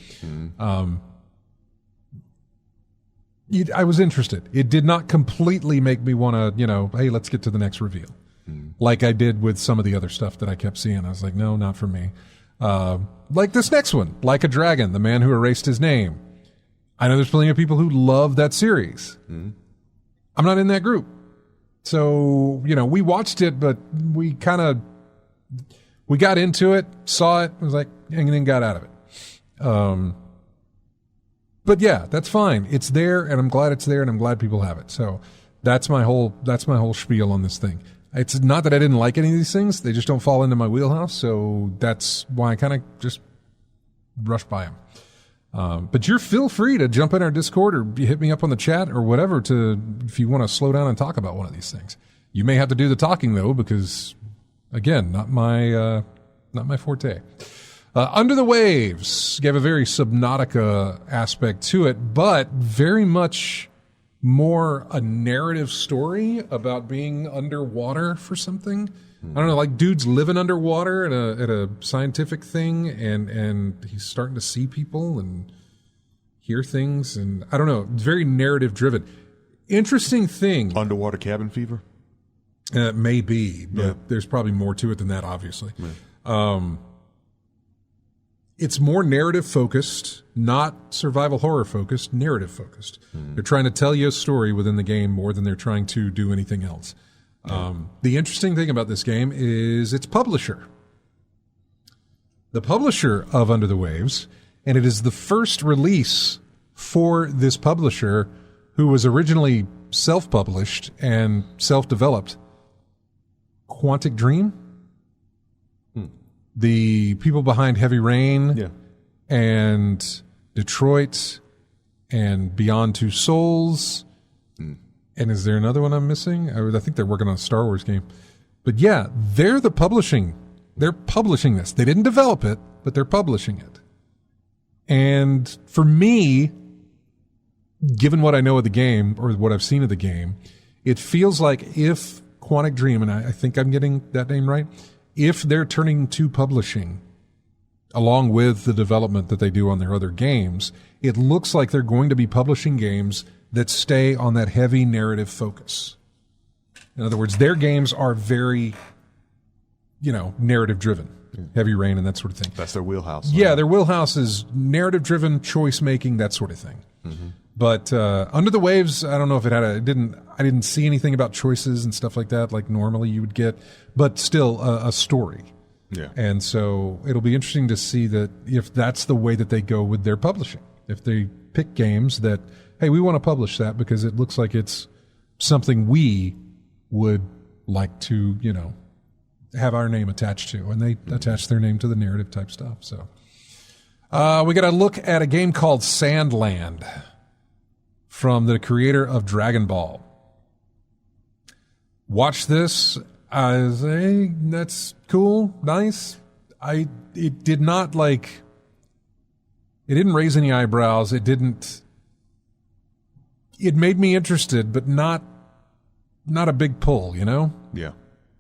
I was interested. It did not completely make me want to, hey, let's get to the next reveal. Like I did with some of the other stuff that I kept seeing. I was like, no, not for me. Like this next one, Like a Dragon, The Man Who Erased His Name. I know there's plenty of people who love that series. I'm not in that group. So, we watched it, but we got into it, saw it, was like, and then got out of it. But yeah, that's fine. It's there, and I'm glad it's there, and I'm glad people have it. So that's my whole spiel on this thing. It's not that I didn't like any of these things; they just don't fall into my wheelhouse. So that's why I kind of just rush by them. But feel free to jump in our Discord or hit me up on the chat or whatever if you want to slow down and talk about one of these things. You may have to do the talking though, because again, not my forte. Under the Waves gave a very Subnautica aspect to it, but very much more a narrative story about being underwater for something. I don't know, like dude's living underwater at a scientific thing, and he's starting to see people, and hear things, and I don't know, very narrative driven. Interesting thing. Underwater cabin fever? Maybe, but there's probably more to it than that, obviously. It's more narrative focused, not survival horror focused, narrative focused. They're trying to tell you a story within the game more than they're trying to do anything else. The interesting thing about this game is its publisher. The publisher of Under the Waves, and it is the first release for this publisher who was originally self-published and self-developed. Quantic Dream? The people behind Heavy Rain and Detroit and Beyond Two Souls. And is there another one I'm missing? I think they're working on a Star Wars game. But yeah, they're publishing this. They didn't develop it, but they're publishing it. And for me, given what I know of the game or what I've seen of the game, it feels like if Quantic Dream, and I think I'm getting that name right, if they're turning to publishing along with the development that they do on their other games, it looks like they're going to be publishing games that stay on that heavy narrative focus. In other words, their games are very, narrative driven. Heavy Rain and that sort of thing. That's their wheelhouse. Yeah, their wheelhouse is narrative driven, choice making, that sort of thing. But Under the Waves, I don't know if it had I didn't see anything about choices and stuff like that, like normally you would get, but still a story. Yeah. And so it'll be interesting to see that if that's the way that they go with their publishing. If they pick games that, hey, we want to publish that because it looks like it's something we would like to, have our name attached to. And they attach their name to the narrative type stuff. So we got to look at a game called Sandland from the creator of Dragon Ball. Watch this. I say that's cool, nice. It didn't raise any eyebrows. It made me interested, but not a big pull, Yeah.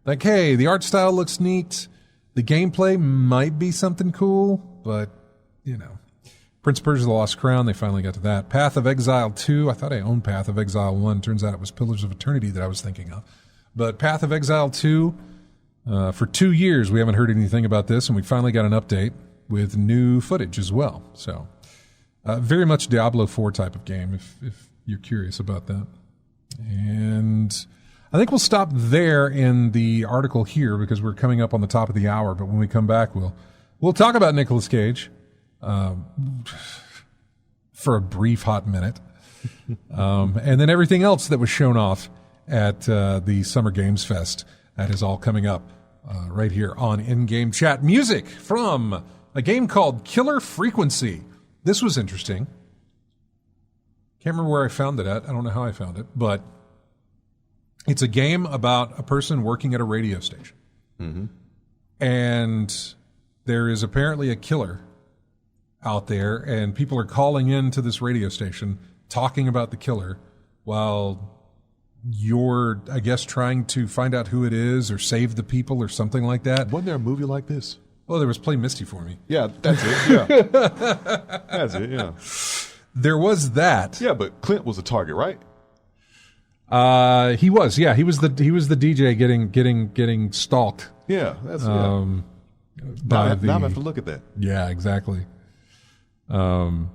Like, hey, the art style looks neat. The gameplay might be something cool, but, Prince of Persia: The Lost Crown, they finally got to that. Path of Exile 2, I thought I owned Path of Exile 1. Turns out it was Pillars of Eternity that I was thinking of. But Path of Exile 2, for 2 years we haven't heard anything about this, and we finally got an update with new footage as well. So, very much Diablo 4 type of game, if you're curious about that. And I think we'll stop there in the article here because we're coming up on the top of the hour. But when we come back, we'll talk about Nicolas Cage for a brief hot minute, and then everything else that was shown off at the Summer Games Fest. That is all coming up right here on In-Game Chat. Music from a game called Killer Frequency. This was interesting. Can't remember where I found it at. I don't know how I found it, but it's a game about a person working at a radio station. And there is apparently a killer out there, and people are calling in to this radio station talking about the killer while you're, I guess, trying to find out who it is or save the people or something like that. Wasn't there a movie like this? Well, there was Play Misty for Me. Yeah, that's it. Yeah. That's it, yeah. There was that. Yeah, but Clint was a target, right? He was, yeah. He was the DJ getting stalked. Yeah, that's now I have to look at that. Yeah, exactly. So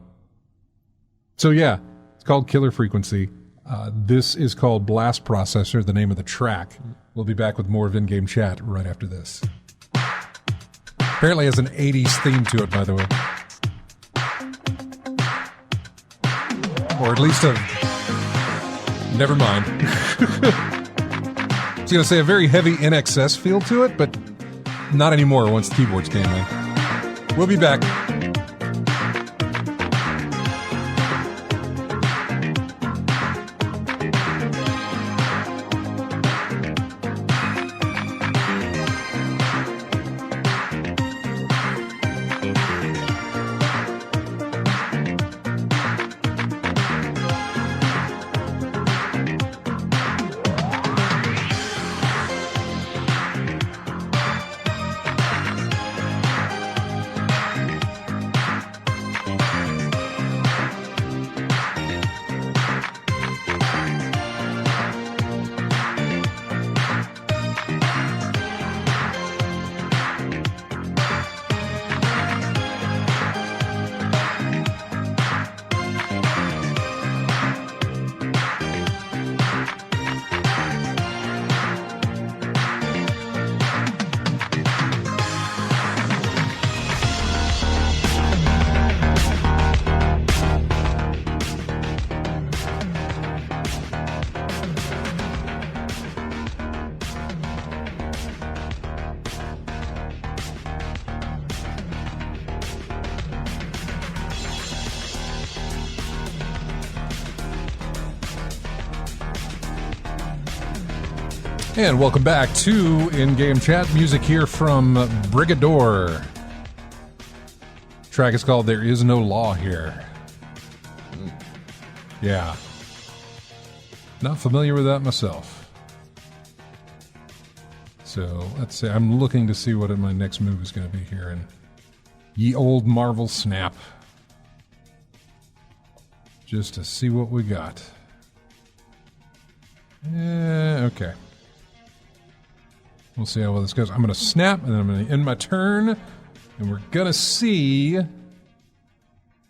yeah, it's called Killer Frequency. This is called Blast Processor, the name of the track. We'll be back with more of In-Game Chat right after this. Apparently has an 80s theme to it, by the way. Or at least never mind. I was going to say a very heavy NXS feel to it, but not anymore once the keyboards came in. We'll be back. And welcome back to In-Game Chat. Music here from Brigador. Track is called There Is No Law Here. Yeah. Not familiar with that myself. So, let's see. I'm looking to see what my next move is going to be here. And ye old Marvel Snap. Just to see what we got. Okay. We'll see how well this goes. I'm going to snap, and then I'm going to end my turn, and we're going to see.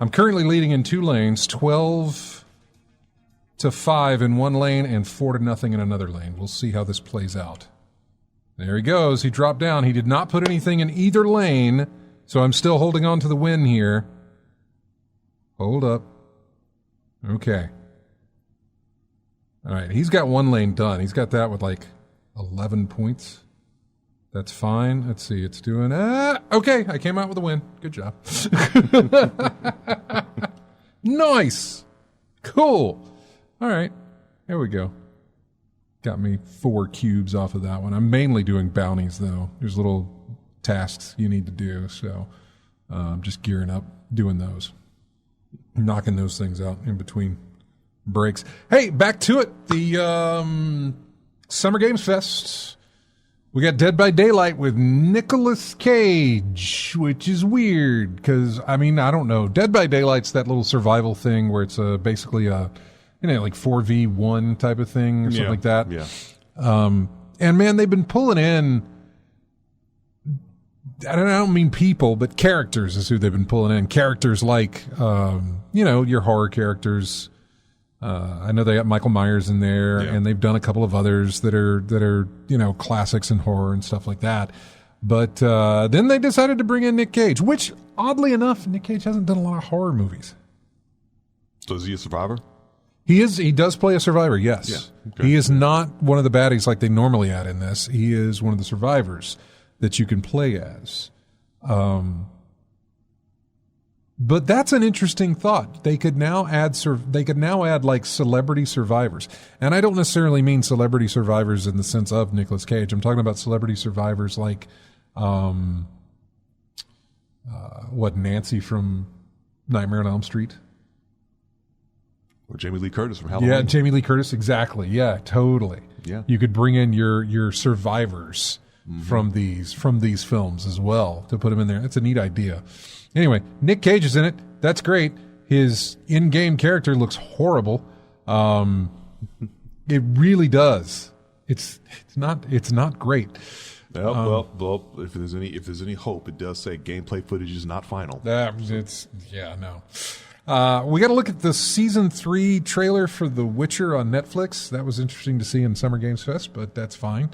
I'm currently leading in 2 lanes, 12-5 in one lane, and 4-0 in another lane. We'll see how this plays out. There he goes. He dropped down. He did not put anything in either lane, so I'm still holding on to the win here. Hold up. Okay. All right, he's got 1 lane done. He's got that with like 11 points. That's fine. Let's see. It's doing... okay, I came out with a win. Good job. Nice. Cool. All right, here we go. Got me 4 cubes off of that one. I'm mainly doing bounties, though. There's little tasks you need to do, so I'm just gearing up, doing those. Knocking those things out in between breaks. Hey, back to it. The Summer Games Fest. We got Dead by Daylight with Nicolas Cage, which is weird because, I mean, I don't know. Dead by Daylight's that little survival thing where it's basically a, like 4v1 type of thing or something like that. Yeah. And man, they've been pulling in, I don't mean people, but characters is who they've been pulling in. Characters like, your horror characters. I know they got Michael Myers in there, and they've done a couple of others that are classics in horror and stuff like that. But then they decided to bring in Nick Cage, which, oddly enough, Nick Cage hasn't done a lot of horror movies. So is he a survivor? He is. He does play a survivor, yes. Yeah. Okay. He is not one of the baddies like they normally add in this. He is one of the survivors that you can play as. But that's an interesting thought. They could now add like celebrity survivors. And I don't necessarily mean celebrity survivors in the sense of Nicolas Cage. I'm talking about celebrity survivors like Nancy from Nightmare on Elm Street. Or Jamie Lee Curtis from Halloween. Yeah, Jamie Lee Curtis, exactly. Yeah, totally. Yeah. You could bring in your survivors from these films as well to put them in there. That's a neat idea. Anyway, Nick Cage is in it. That's great. His in-game character looks horrible. It really does. It's not great. Well, if there's any hope, it does say gameplay footage is not final. We got to look at the season 3 trailer for The Witcher on Netflix. That was interesting to see in Summer Games Fest, but that's fine.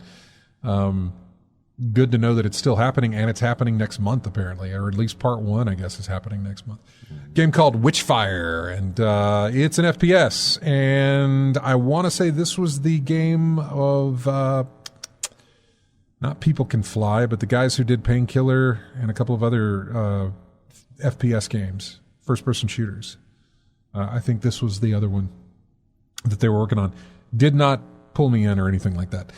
Good to know that it's still happening, and it's happening next month, apparently, or at least part 1, I guess, is happening next month. Game called Witchfire, and it's an FPS, and I want to say this was the game of, not People Can Fly, but the guys who did Painkiller and a couple of other FPS games, first-person shooters. I think this was the other one that they were working on. Did not pull me in or anything like that.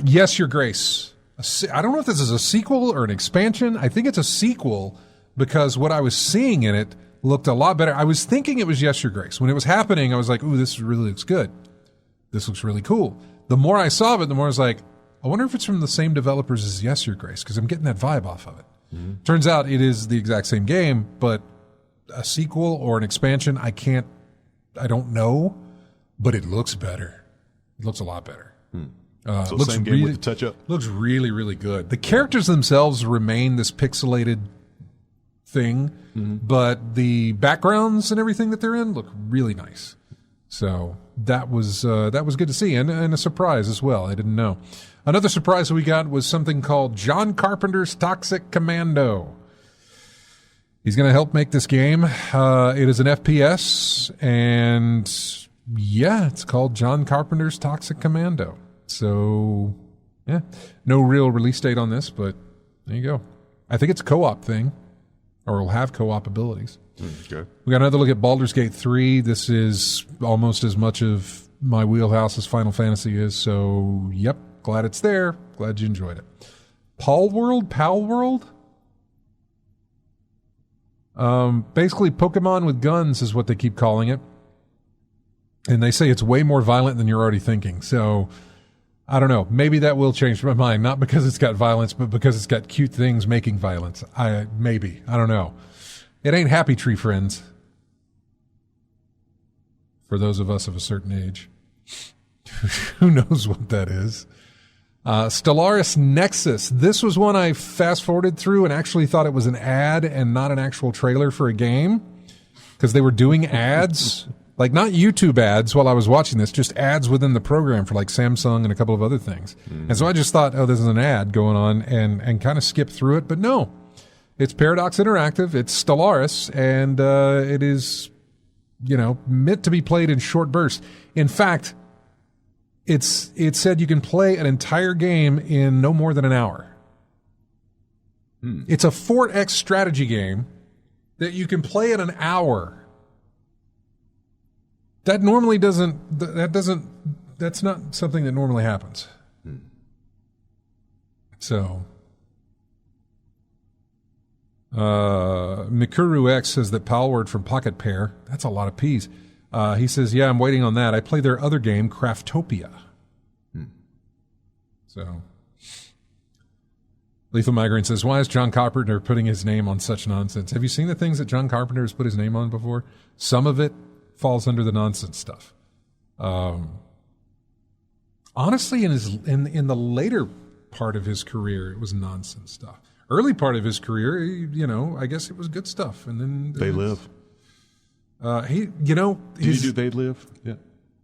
Yes, Your Grace. I don't know if this is a sequel or an expansion. I think it's a sequel because what I was seeing in it looked a lot better. I was thinking it was Yes, Your Grace. When it was happening, I was like, ooh, this really looks good. This looks really cool. The more I saw of it, the more I was like, I wonder if it's from the same developers as Yes, Your Grace, because I'm getting that vibe off of it. Turns out it is the exact same game, but a sequel or an expansion, I don't know, but it looks better. It looks a lot better. So looks same game with the touch-up? Looks really, really good. The characters themselves remain this pixelated thing, but the backgrounds and everything that they're in look really nice. So that was good to see, and a surprise as well. I didn't know. Another surprise that we got was something called John Carpenter's Toxic Commando. He's going to help make this game. It is an FPS, and it's called John Carpenter's Toxic Commando. So, no real release date on this, but there you go. I think it's a co-op thing, or it'll have co-op abilities. Okay. We got another look at Baldur's Gate 3. This is almost as much of my wheelhouse as Final Fantasy is, so, Glad it's there. Glad you enjoyed it. Pal World? Basically, Pokemon with guns is what they keep calling it. And they say it's way more violent than you're already thinking. So, I don't know. Maybe that will change my mind. Not because it's got violence, but because it's got cute things making violence. Maybe. I don't know. It ain't Happy Tree Friends. For those of us of a certain age. Who knows what that is? Stellaris Nexus. This was one I fast-forwarded through and actually thought it was an ad and not an actual trailer for a game. Because they were doing ads. Like, not YouTube ads while I was watching this, just ads within the program for, like, Samsung and a couple of other things. And so I just thought, oh, this is an ad going on, and kind of skipped through it. But no, it's Paradox Interactive. It's Stellaris, and it is, meant to be played in short bursts. In fact, it said you can play an entire game in no more than an hour. It's a 4X strategy game that you can play in an hour. That normally that's not something that normally happens. So, Mikuru X says that Palward from Pocket Pair, that's a lot of P's. He says, yeah, I'm waiting on that. I play their other game, Craftopia. So, Lethal Migraine says, why is John Carpenter putting his name on such nonsense? Have you seen the things that John Carpenter has put his name on before? Some of it falls under the nonsense stuff. Honestly, in the later part of his career, it was nonsense stuff. Early part of his career, I guess it was good stuff. And then They Live. Did you do They Live? Yeah.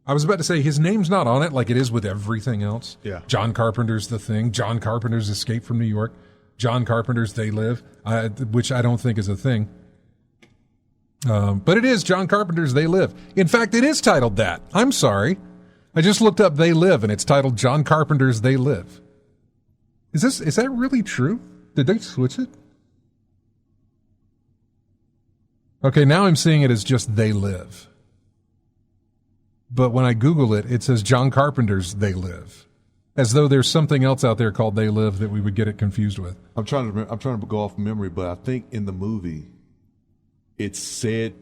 I was about to say his name's not on it like it is with everything else. Yeah. John Carpenter's The Thing. John Carpenter's Escape from New York. John Carpenter's They Live, which I don't think is a thing. But it is John Carpenter's They Live. In fact, it is titled that. I'm sorry. I just looked up They Live, and it's titled John Carpenter's They Live. Is that really true? Did they switch it? Okay, now I'm seeing it as just They Live. But when I Google it, it says John Carpenter's They Live. As though there's something else out there called They Live that we would get it confused with. I'm trying to go off memory, but I think in the movie it said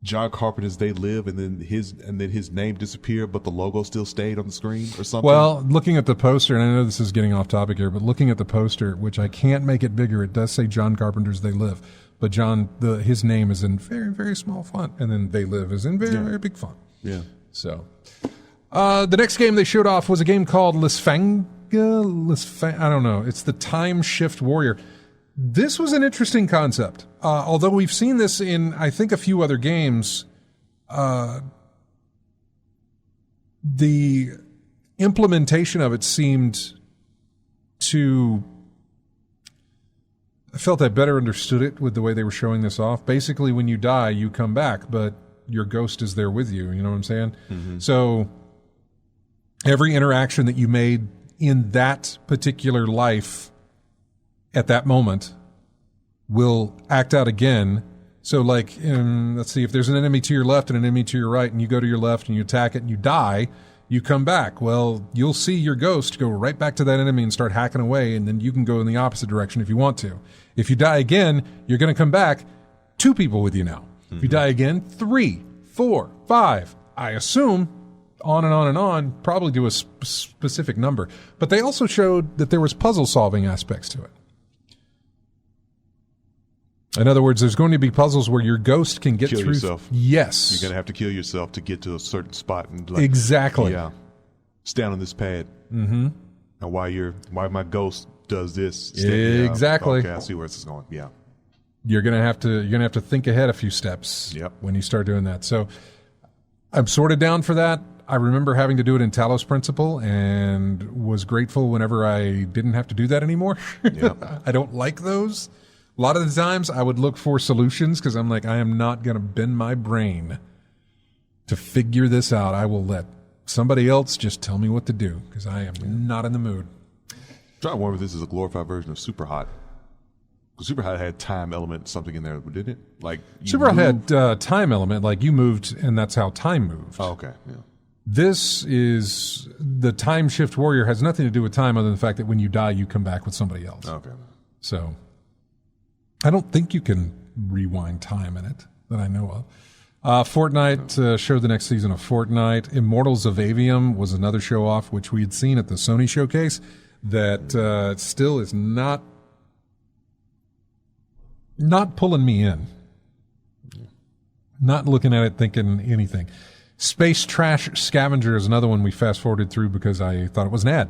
John Carpenter's They Live, and then his name disappeared, but the logo still stayed on the screen or something. Well, looking at the poster, and I know this is getting off topic here, but looking at the poster, which I can't make it bigger, it does say John Carpenter's They Live, but his name is in very, very small font, and then They Live is in very, very big font. Yeah. So, the next game they showed off was a game called Lisfanga. I don't know. It's the Time Shift Warrior. This was an interesting concept. Although we've seen this in, I think, a few other games, the implementation of it seemed to... I felt I better understood it with the way they were showing this off. Basically, when you die, you come back, but your ghost is there with you. You know what I'm saying? Mm-hmm. So every interaction that you made in that particular life at that moment will act out again. So like, let's see, if there's an enemy to your left and an enemy to your right, and you go to your left and you attack it and you die, you come back. Well, you'll see your ghost go right back to that enemy and start hacking away, and then you can go in the opposite direction if you want to. If you die again, you're going to come back. 2 people with you now. Mm-hmm. If you die again, 3, 4, 5. I assume on and on and on, probably to a specific number. But they also showed that there was puzzle-solving aspects to it. In other words, there's going to be puzzles where your ghost can get kill through. Yourself. Yes. You're going to have to kill yourself to get to a certain spot. And Exactly. Yeah. Stand on this pad. Mm-hmm. And why my ghost does this. Exactly. Okay, I see where this is going. Yeah. You're gonna have to think ahead a few steps. Yep. When you start doing that. So I'm sort of down for that. I remember having to do it in Talos Principle and was grateful whenever I didn't have to do that anymore. Yep. I don't like those. A lot of the times I would look for solutions because I'm like, I am not going to bend my brain to figure this out. I will let somebody else just tell me what to do because I am not in the mood. I'm trying to wonder if this is a glorified version of Super Hot. Super Hot had time element something in there, didn't it? Like Super Hot had time element, like you moved and that's how time moved. Oh, okay. Yeah. This is the time shift warrior has nothing to do with time other than the fact that when you die, you come back with somebody else. Okay. So I don't think you can rewind time in it that I know of. Fortnite showed the next season of Fortnite. Immortals of Avium was another show off, which we had seen at the Sony showcase that still is not pulling me in. Not looking at it thinking anything. Space Trash Scavenger is another one we fast-forwarded through because I thought it was an ad.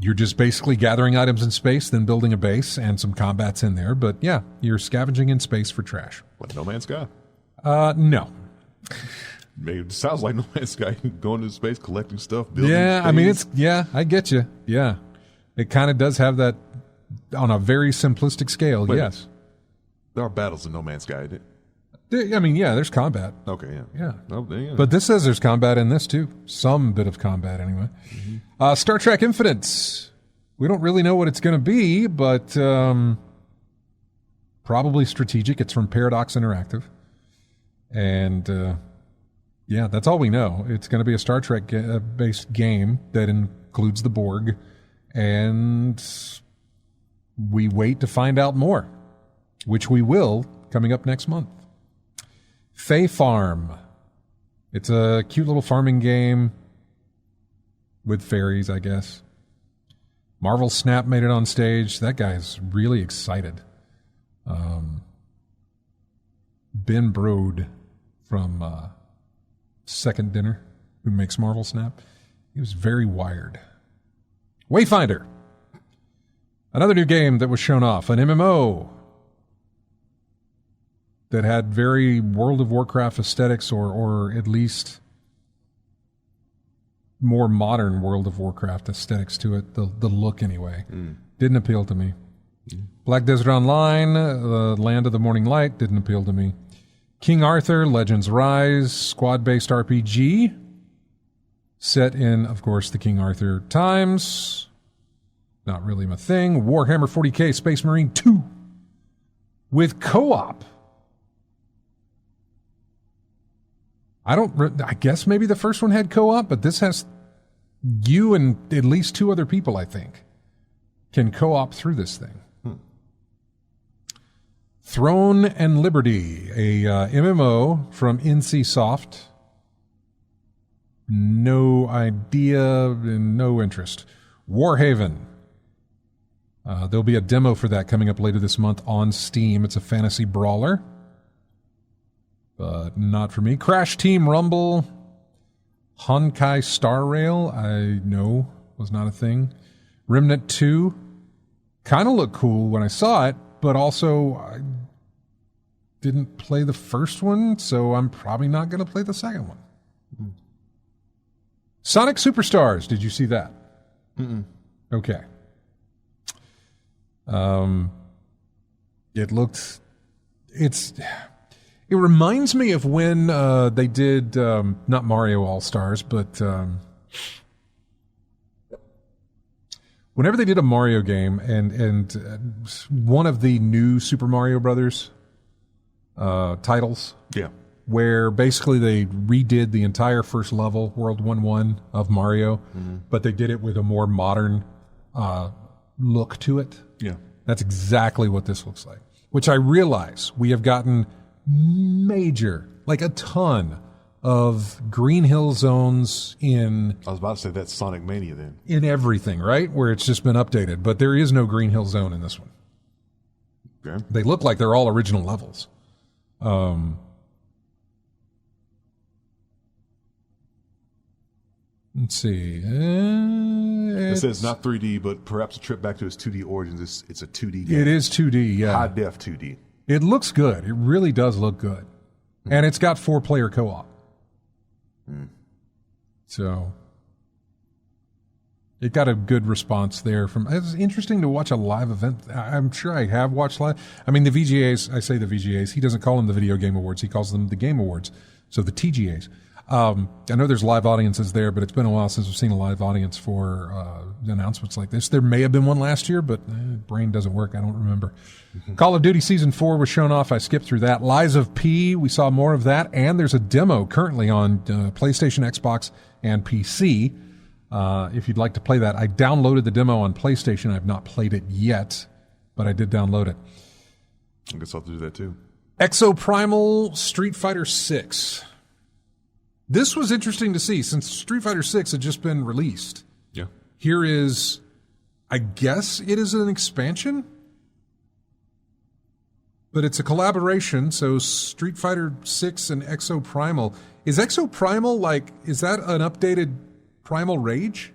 You're just basically gathering items in space, then building a base, and some combat's in there. But yeah, you're scavenging in space for trash. What, No Man's Sky? No. Maybe it sounds like No Man's Sky, going into space, collecting stuff, building Yeah, things. I mean, I get you. Yeah. It kind of does have that on a very simplistic scale, yes. There are battles in No Man's Sky, isn't it? I mean, yeah, there's combat. Okay, yeah. Yeah. Oh, there you go. But this says there's combat in this, too. Some bit of combat, anyway. Mm-hmm. Star Trek Infinite. We don't really know what it's going to be, but probably strategic. It's from Paradox Interactive. And, yeah, that's all we know. It's going to be a Star Trek-based game that includes the Borg. And we wait to find out more, which we will coming up next month. Fae Farm. It's a cute little farming game with fairies, I guess. Marvel Snap made it on stage. That guy's really excited. Ben Brode from Second Dinner, who makes Marvel Snap, he was very wired. Wayfinder. Another new game that was shown off, an MMO that had very World of Warcraft aesthetics, or at least more modern World of Warcraft aesthetics to it, the look anyway. Didn't appeal to me. Black Desert Online, the Land of the Morning Light, didn't appeal to me. King Arthur, Legends Rise, squad-based RPG, set in, of course, the King Arthur times. Not really my thing. Warhammer 40k Space Marine 2 with co-op. I guess maybe the first one had co-op, but this has you and at least two other people, I think, can co-op through this thing. Throne and Liberty, a MMO from NCSoft. No idea and no interest. Warhaven. There'll be a demo for that coming up later this month on Steam. It's a fantasy brawler. But not for me. Crash Team Rumble. Honkai Star Rail, I know was not a thing. Remnant 2. Kind of looked cool when I saw it, but also I didn't play the first one, so I'm probably not going to play the second one. Sonic Superstars, did you see that? Okay. It reminds me of when they did, not Mario All-Stars, but whenever they did a Mario game and one of the new Super Mario Brothers titles, where basically they redid the entire first level, World 1-1 of Mario, but they did it with a more modern look to it. Yeah. That's exactly what this looks like, which I realize we have gotten major, like a ton of Green Hill zones in... I was about to say that's Sonic Mania then. In everything, right? Where it's just been updated. But there is no Green Hill zone in this one. Okay. They look like they're all original levels. Let's see. It says not 3D, but perhaps a trip back to its 2D origins. It's a 2D game. It is 2D, yeah. High def 2D. It looks good. It really does look good. And it's got 4-player co-op. So it got a good response there. It's interesting to watch a live event. I'm sure I have watched live. I mean, the VGAs, I say the VGAs. He doesn't call them the Video Game Awards. He calls them the Game Awards. So the TGAs. I know there's live audiences there, but it's been a while since we've seen a live audience for announcements like this. There may have been one last year, but brain doesn't work. I don't remember. Call of Duty Season 4 was shown off. I skipped through that. Lies of P, we saw more of that, and there's a demo currently on PlayStation, Xbox, and PC. If you'd like to play that, I downloaded the demo on PlayStation. I've not played it yet, but I did download it. I guess I'll have to do that too. Exoprimal Street Fighter 6. This was interesting to see since Street Fighter 6 had just been released. Yeah. Here is, I guess it is an expansion, but it's a collaboration. So Street Fighter 6 and Exoprimal. Is Exoprimal is that an updated Primal Rage?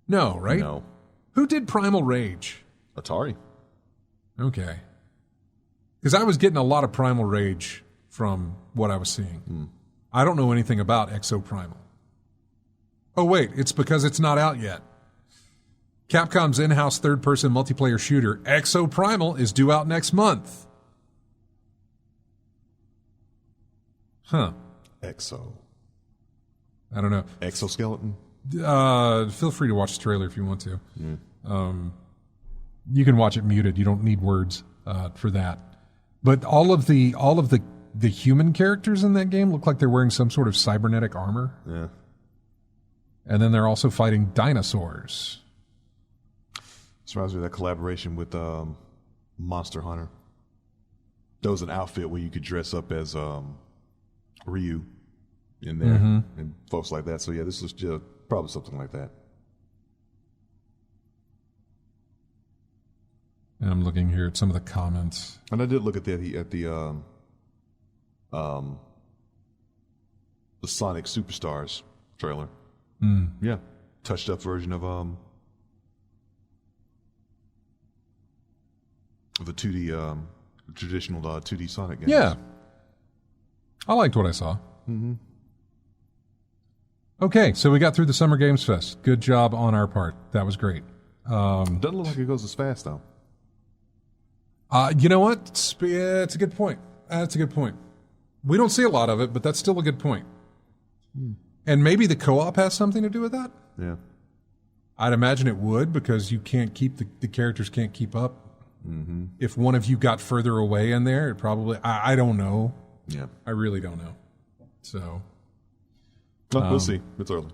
No, right? No. Who did Primal Rage? Atari. Okay. Because I was getting a lot of Primal Rage from what I was seeing. I don't know anything about Exoprimal. Oh, wait, it's because it's not out yet. Capcom's in-house third-person multiplayer shooter, Exoprimal, is due out next month. Huh. Exo. I don't know. Exoskeleton? Feel free to watch the trailer if you want to. You can watch it muted. You don't need words for that. But all of the human characters in that game look like they're wearing some sort of cybernetic armor. Yeah. And then they're also fighting dinosaurs. This reminds me of that collaboration with Monster Hunter. There was an outfit where you could dress up as Ryu in there and folks like that. So yeah, this was just probably something like that. And I'm looking here at some of the comments. And I did look at the Sonic Superstars trailer. Yeah, touched up version of the 2D traditional 2D Sonic games. Yeah, I liked what I saw. Okay, so we got through the Summer Games Fest. Good job on our part. That was great. Doesn't look like it goes as fast though. You know what? It's a good point. That's a good point. We don't see a lot of it, but that's still a good point. And maybe the co-op has something to do with that? Yeah. I'd imagine it would, because you can't keep the characters can't keep up. If one of you got further away in there, it probably... I don't know. Yeah. I really don't know. So... we'll see. It's early.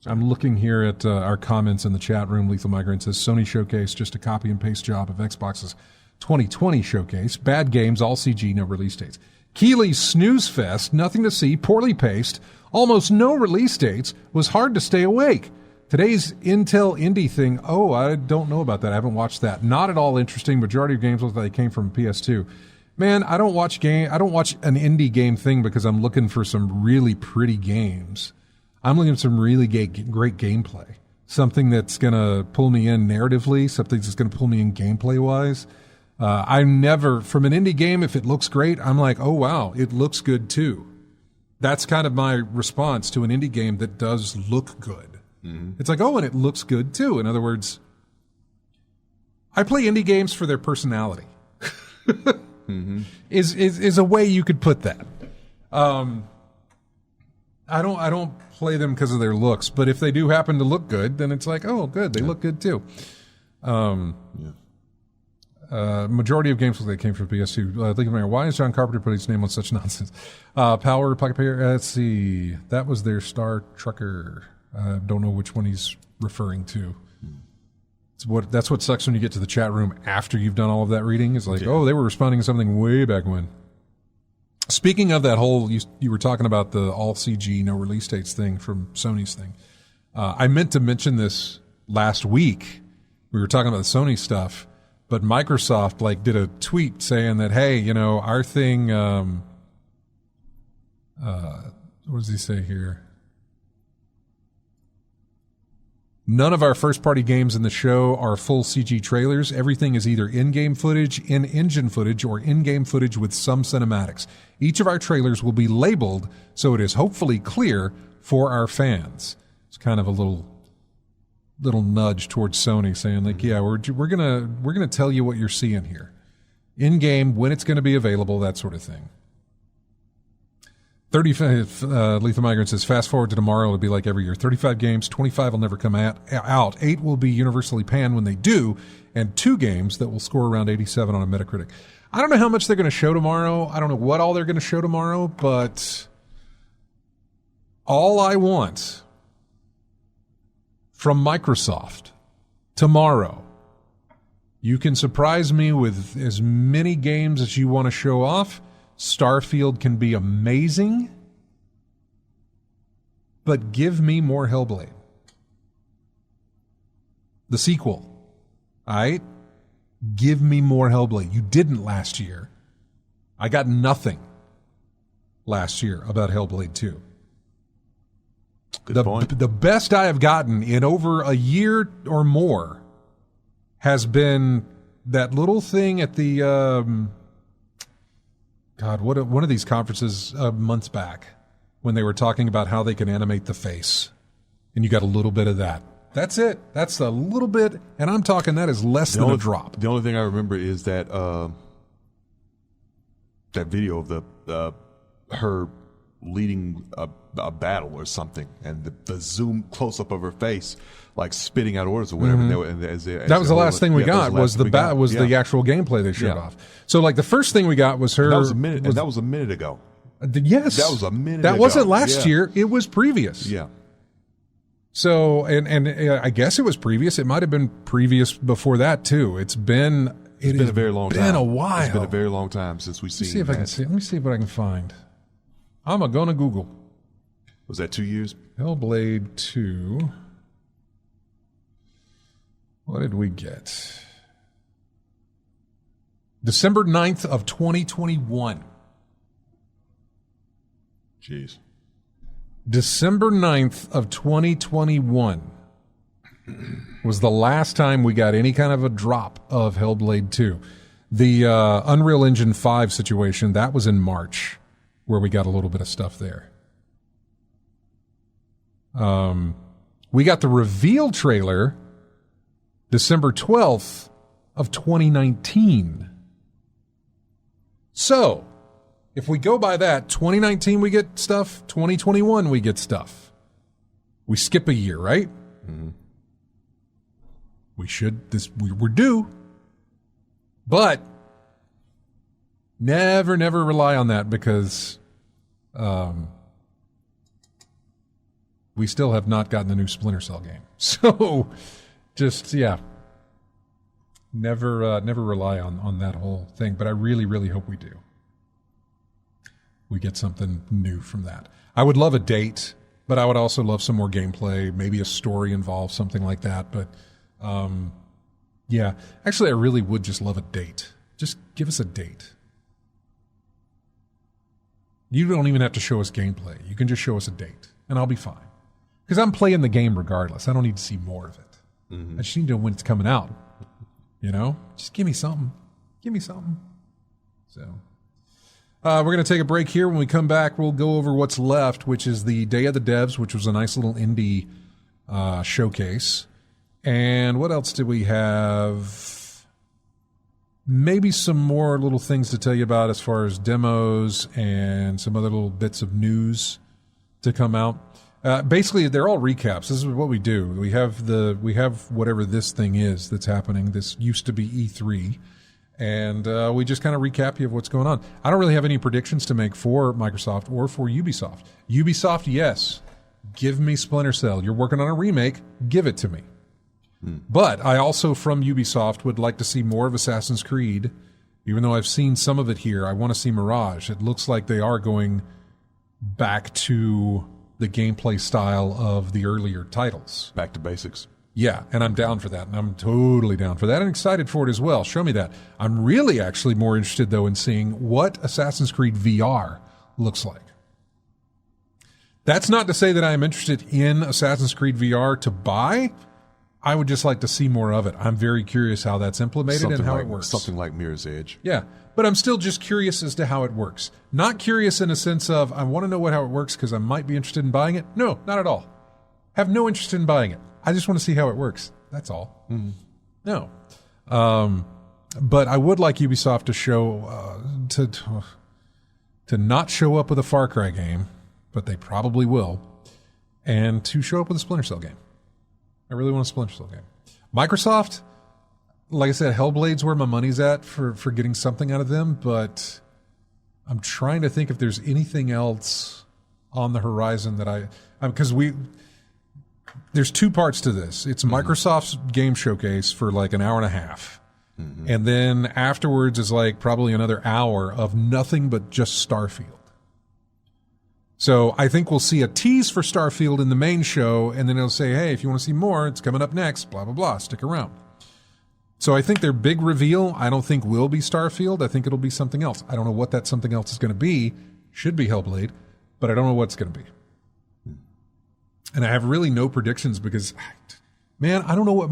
I'm looking here at our comments in the chat room. Lethal Migrant says, Sony Showcase, just a copy and paste job of Xbox's 2020 Showcase. Bad games, all CG, no release dates. Keeley's Snooze Fest, nothing to see, poorly paced, almost no release dates, was hard to stay awake. Today's Intel Indie thing, I don't know about that. I haven't watched that. Not at all interesting. Majority of games look like they came from PS2. Man, I don't watch an indie game thing because I'm looking for some really pretty games. I'm looking for some really great gameplay. Something that's going to pull me in narratively, something that's going to pull me in gameplay-wise. I never, from an indie game, if it looks great, I'm like, oh, wow, it looks good too. That's kind of my response to an indie game that does look good. It's like, and it looks good too. In other words, I play indie games for their personality. Is a way you could put that. I don't play them because of their looks, but if they do happen to look good, then it's like, oh, good, they look good too. Majority of games that came from PS2. Why is John Carpenter putting his name on such nonsense? Power Pocket Pair. Let's see. That was their Star Trucker. Don't know which one he's referring to. That's what sucks when you get to the chat room after you've done all of that reading. It's like, they were responding to something way back when. Speaking of that whole, you were talking about the all CG, no release dates thing from Sony's thing. I meant to mention this last week. We were talking about the Sony stuff, but Microsoft did a tweet saying that, hey, our thing. What does he say here? None of our first-party games in the show are full CG trailers. Everything is either in-game footage, in-engine footage, or in-game footage with some cinematics. Each of our trailers will be labeled so it is hopefully clear for our fans. It's kind of a little nudge towards Sony saying, we're gonna tell you what you're seeing here. In-game, when it's going to be available, that sort of thing. 35, Lethal Migrant says, fast forward to tomorrow, it'll be like every year. 35 games, 25 will never come out. 8 will be universally panned when they do, and 2 games that will score around 87 on a Metacritic. I don't know how much they're going to show tomorrow. I don't know what all they're going to show tomorrow, but all I want from Microsoft tomorrow, you can surprise me with as many games as you want to show off. Starfield can be amazing, but give me more Hellblade. The sequel. All right? Give me more Hellblade. You didn't last year. I got nothing last year about Hellblade 2. Good point. The best I have gotten in over a year or more has been that little thing at the one of these conferences months back when they were talking about how they can animate the face, and you got a little bit of that. That's it. That's a little bit, and I'm talking that is less than a drop. The only thing I remember is that that video of the her leading a battle or something, and the zoom close up of her face, like spitting out orders or whatever. Mm-hmm. That was the last thing we got. Was the actual gameplay they showed off. So like the first thing we got was her. That was a minute. And that was a minute ago. Yes, that was a minute. That ago. wasn't last year. It was previous. Yeah. So and I guess it was previous. It might have been previous before that too. It's been a very long time. Been a while. It's been a very long time since we've seen. Let me see what I can find. I'm going to Google. Was that 2 years? Hellblade 2. What did we get? December 9th of 2021. Jeez. December 9th of 2021 was the last time we got any kind of a drop of Hellblade 2. The Unreal Engine 5 situation, that was in March, where we got a little bit of stuff there. We got the reveal trailer December 12th of 2019. So, if we go by that, 2019 we get stuff, 2021 we get stuff. We skip a year, right? Mm-hmm. We're due. But never rely on that because we still have not gotten the new Splinter Cell game. So never rely on that whole thing. But I really hope we do. We get something new from that. I would love a date, but I would also love some more gameplay, maybe a story involved, something like that. But actually I really would just love a date. Just give us a date. You don't even have to show us gameplay. You can just show us a date, and I'll be fine. Because I'm playing the game regardless. I don't need to see more of it. Mm-hmm. I just need to know when it's coming out. You know? Just give me something. Give me something. So, we're going to take a break here. When we come back, we'll go over what's left, which is the Day of the Devs, which was a nice little indie showcase. And what else did we have? Maybe some more little things to tell you about as far as demos and some other little bits of news to come out. Basically, they're all recaps. This is what we do. We have whatever this thing is that's happening. This used to be E3, and we just kind of recap you of what's going on. I don't really have any predictions to make for Microsoft or for Ubisoft. Ubisoft, yes, give me Splinter Cell. You're working on a remake. Give it to me. But I also, from Ubisoft, would like to see more of Assassin's Creed. Even though I've seen some of it here, I want to see Mirage. It looks like they are going back to the gameplay style of the earlier titles. Back to basics. Yeah, and I'm down for that. And I'm totally down for that and excited for it as well. Show me that. I'm really actually more interested, though, in seeing what Assassin's Creed VR looks like. That's not to say that I am interested in Assassin's Creed VR to buy. I would just like to see more of it. I'm very curious how that's implemented and how it works. Something like Mirror's Edge. Yeah, but I'm still just curious as to how it works. Not curious in a sense of I want to know how it works because I might be interested in buying it. No, not at all. Have no interest in buying it. I just want to see how it works. That's all. Mm-hmm. No. But I would like Ubisoft to show to not show up with a Far Cry game, but they probably will, and to show up with a Splinter Cell game. I really want a Splinter Cell game. Microsoft, like I said, Hellblade's where my money's at for getting something out of them, but I'm trying to think if there's anything else on the horizon that because there's two parts to this. It's Microsoft's game showcase for like an hour and a half. Mm-hmm. And then afterwards is like probably another hour of nothing but just Starfield. So I think we'll see a tease for Starfield in the main show, and then it'll say, hey, if you want to see more, it's coming up next, blah, blah, blah, stick around. So I think their big reveal, I don't think will be Starfield. I think it'll be something else. I don't know what that something else is going to be. Should be Hellblade, but I don't know what it's going to be. And I have really no predictions because, man, I don't know what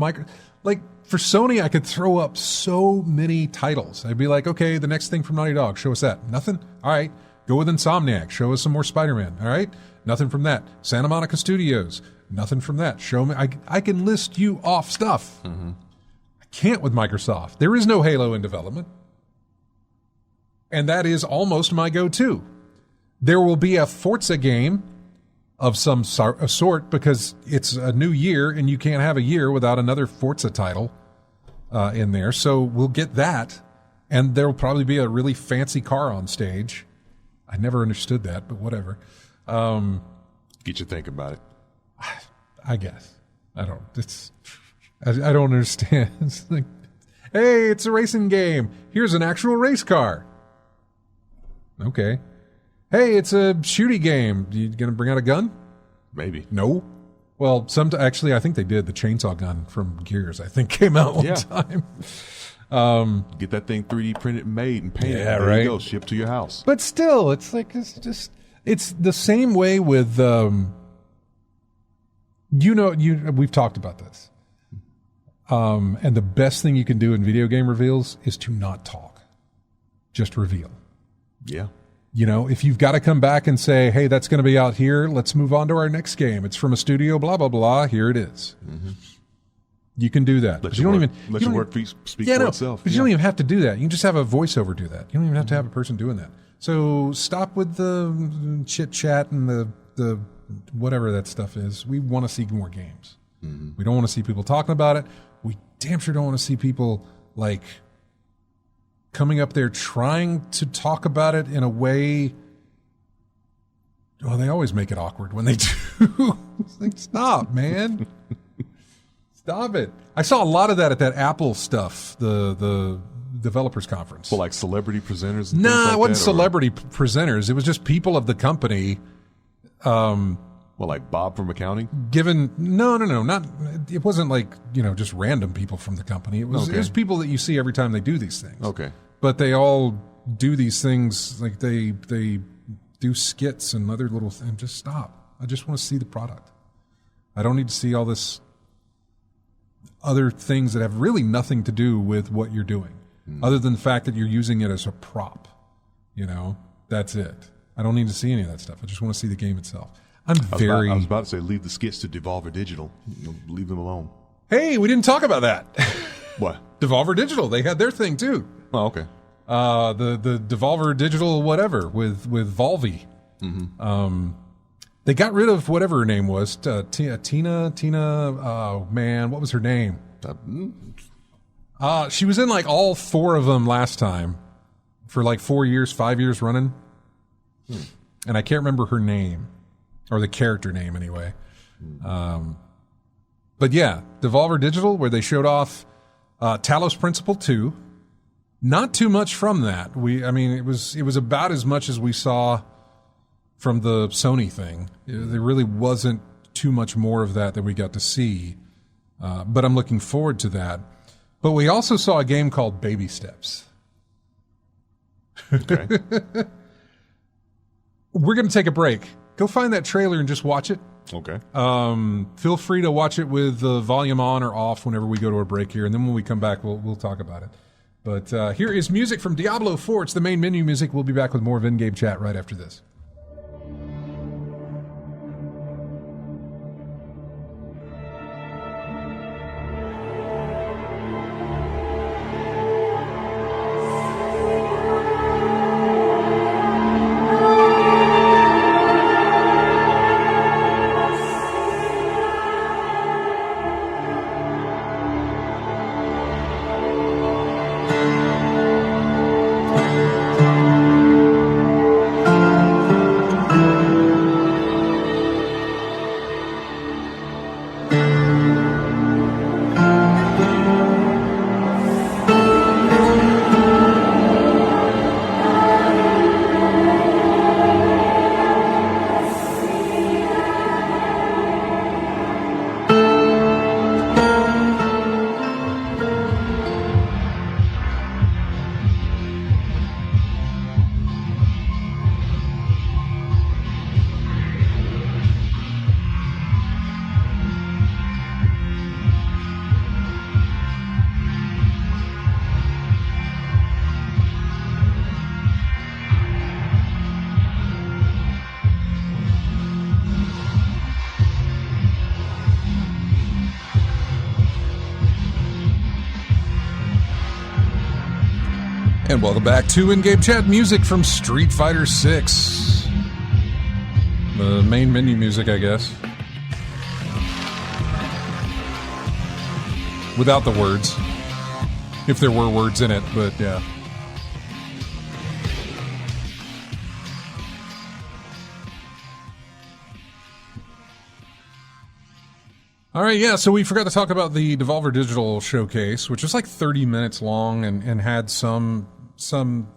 like for Sony, I could throw up so many titles. I'd be like, okay, the next thing from Naughty Dog, show us that. Nothing? All right. Go with Insomniac. Show us some more Spider-Man. All right. Nothing from that. Santa Monica Studios. Nothing from that. Show me. I can list you off stuff. Mm-hmm. I can't with Microsoft. There is no Halo in development. And that is almost my go-to. There will be a Forza game of some sort because it's a new year and you can't have a year without another Forza title in there. So we'll get that. And there will probably be a really fancy car on stage. I never understood that, but whatever. Get you thinking about it. I guess. I don't understand. It's like, hey, it's a racing game. Here's an actual race car. Okay. Hey, it's a shooty game. You going to bring out a gun? Maybe. No. Well, actually, I think they did. The chainsaw gun from Gears, I think, came out one time. Get that thing 3D printed and made and painted. Yeah, there right. You go, shipped to your house. But still, it's like it's the same way with we've talked about this. And the best thing you can do in video game reveals is to not talk. Just reveal. Yeah. You know, if you've got to come back and say, hey, that's going to be out here, let's move on to our next game. It's from a studio, blah, blah, blah. Here it is. Mm-hmm. You can do that. Let your work speak for itself. But you don't even have to do that. You can just have a voiceover do that. You don't even have to have a person doing that. So stop with the chit-chat and the whatever that stuff is. We want to see more games. Mm-hmm. We don't want to see people talking about it. We damn sure don't want to see people, like, coming up there trying to talk about it in a way. Well, they always make it awkward when they do. It's like, stop, man. Stop it. I saw a lot of that at that Apple stuff, the developers conference. Well, like celebrity presenters and things No, like it wasn't that, celebrity presenters. It was just people of the company. Well, like Bob from accounting? No, not. It wasn't like, just random people from the company. It was people that you see every time they do these things. Okay. But they all do these things, like they do skits and other little things. Just stop. I just want to see the product. I don't need to see all this other things that have really nothing to do with what you're doing, other than the fact that you're using it as a prop. That's it. I don't need to see any of that stuff. I just want to see the game itself. I was about to say, leave the skits to Devolver Digital. Leave them alone. Hey, we didn't talk about that. What? Devolver Digital. They had their thing too. Oh, okay. The Devolver Digital whatever with Volvi. Mm-hmm. They got rid of whatever her name was. Tina. Oh man, what was her name? She was in like all four of them last time for like 5 years running. And I can't remember her name or the character name anyway. But yeah, Devolver Digital, where they showed off Talos Principle 2. Not too much from that. It was about as much as we saw from the Sony thing. There really wasn't too much more of that we got to see. But I'm looking forward to that. But we also saw a game called Baby Steps. Okay. We're going to take a break. Go find that trailer and just watch it. Okay. Feel free to watch it with the volume on or off whenever we go to a break here. And then when we come back, we'll talk about it. But here is music from Diablo 4. It's the main menu music. We'll be back with more of In-Game Chat right after this. And welcome back to In-Game Chat, music from Street Fighter 6. The main menu music, I guess. Without the words. If there were words in it, but yeah. All right, yeah, so we forgot to talk about the Devolver Digital Showcase, which was like 30 minutes long and had some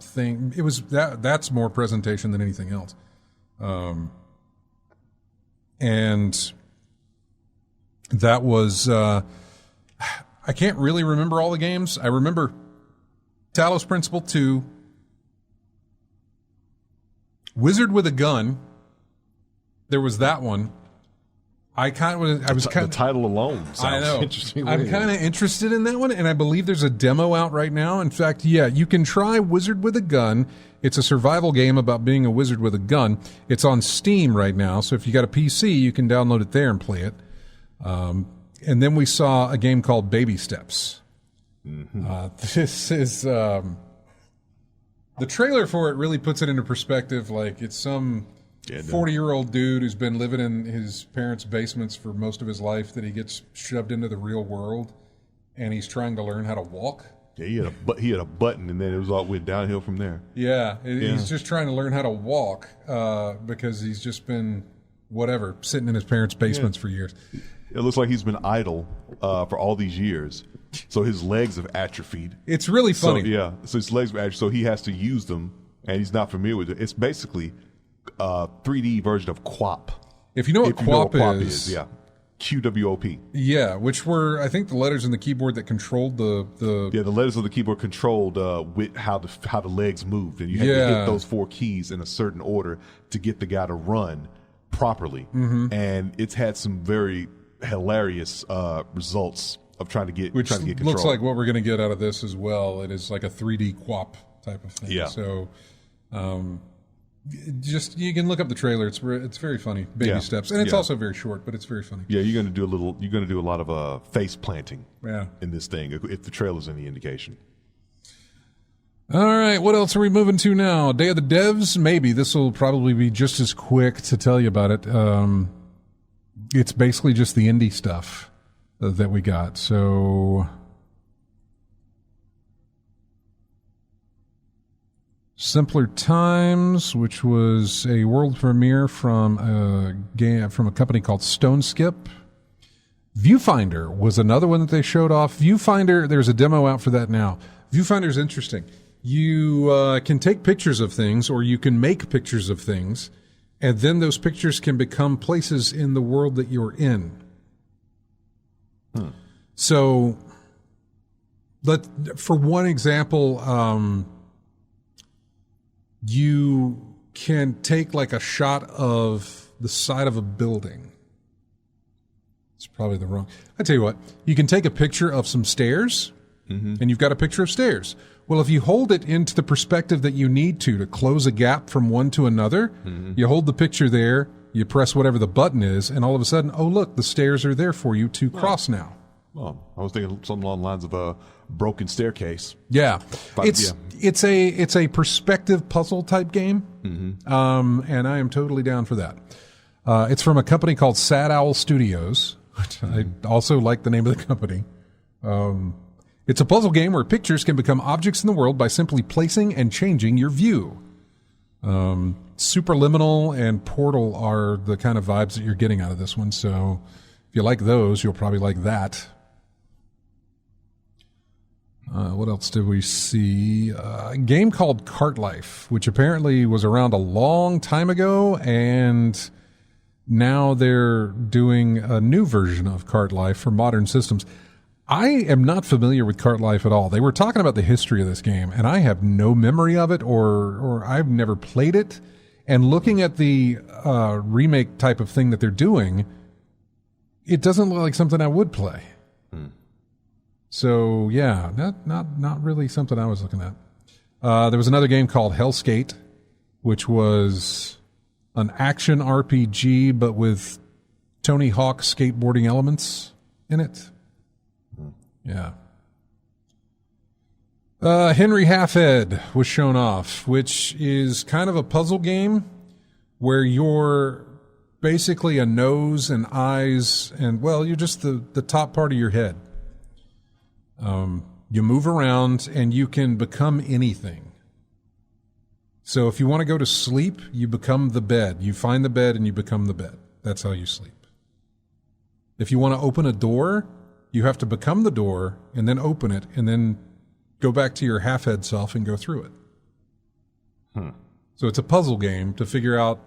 thing. It was that's more presentation than anything else. And that was I can't really remember all the games. I remember Talos Principle 2, Wizard with a Gun. There was that one. The title alone sounds interesting. I'm kind of interested in that one, and I believe there's a demo out right now. In fact, yeah, you can try Wizard with a Gun. It's a survival game about being a wizard with a gun. It's on Steam right now, so if you got a PC, you can download it there and play it. And then we saw a game called Baby Steps. Mm-hmm. This is the trailer for it really puts it into perspective. Like it's some 40-year-old dude who's been living in his parents' basements for most of his life that he gets shoved into the real world, and he's trying to learn how to walk. Yeah, he had a button, and then it was all went downhill from there. Yeah, he's just trying to learn how to walk because he's just been sitting in his parents' basements for years. It looks like he's been idle for all these years, so his legs have atrophied. It's really funny. So his legs have atrophied, so he has to use them, and he's not familiar with it. It's basically 3D version of QWOP. If you know what QWOP is, yeah, QWOP. Yeah, which were I think the letters in the keyboard that controlled the letters of the keyboard controlled with how the legs moved, and you had to hit those 4 keys in a certain order to get the guy to run properly. Mm-hmm. And it's had some very hilarious results of trying to get control. Looks like what we're going to get out of this as well. It is like a 3D QWOP type of thing. Yeah. So. Just you can look up the trailer. It's very funny. Baby steps, and it's also very short, but it's very funny. Yeah, you're going to do a lot of face planting. Yeah. In this thing, if the trailer's any indication. All right, what else are we moving to now? Day of the Devs. Maybe this will probably be just as quick to tell you about it. It's basically just the indie stuff that we got. So. Simpler Times, which was a world premiere from a company called Stone Skip. Viewfinder was another one that they showed off. Viewfinder, there's a demo out for that now. Viewfinder's interesting. You can take pictures of things, or you can make pictures of things, and then those pictures can become places in the world that you're in. So, for one example, you can take like a shot of the side of a building. It's probably the wrong. I tell you what, you can take a picture of some stairs, and you've got a picture of stairs. Well, if you hold it into the perspective that you need to close a gap from one to another, you hold the picture there, you press whatever the button is, and all of a sudden, oh look, the stairs are there for you to cross now. Well, I was thinking something along the lines of a broken staircase. Yeah, it's a perspective puzzle type game, and I am totally down for that. It's from a company called Sad Owl Studios, which I also like the name of the company. It's a puzzle game where pictures can become objects in the world by simply placing and changing your view. Superliminal and Portal are the kind of vibes that you're getting out of this one, so if you like those, you'll probably like that. What else did we see? A game called Cart Life, which apparently was around a long time ago, and now they're doing a new version of Cart Life for modern systems. I am not familiar with Cart Life at all. They were talking about the history of this game, and I have no memory of it, or I've never played it. And looking at the remake type of thing that they're doing, it doesn't look like something I would play. So yeah, not really something I was looking at. There was another game called Hellskate, which was an action RPG, but with Tony Hawk skateboarding elements in it. Yeah. Henry Halfhead was shown off, which is kind of a puzzle game where you're basically a nose and eyes and, well, you're just the top part of your head. You move around and you can become anything. So if you want to go to sleep, you become the bed. You find the bed and you become the bed. That's how you sleep. If you want to open a door, you have to become the door and then open it and then go back to your half-head self and go through it. So it's a puzzle game to figure out,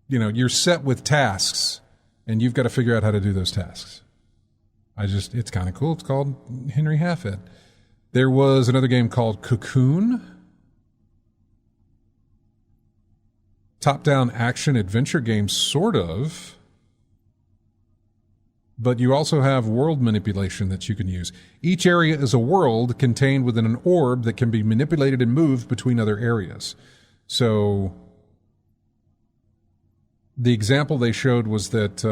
you're set with tasks and you've got to figure out how to do those tasks. It's kind of cool. It's called Henry Halfhead. There was another game called Cocoon. Top-down action adventure game, sort of. But you also have world manipulation that you can use. Each area is a world contained within an orb that can be manipulated and moved between other areas. So the example they showed was that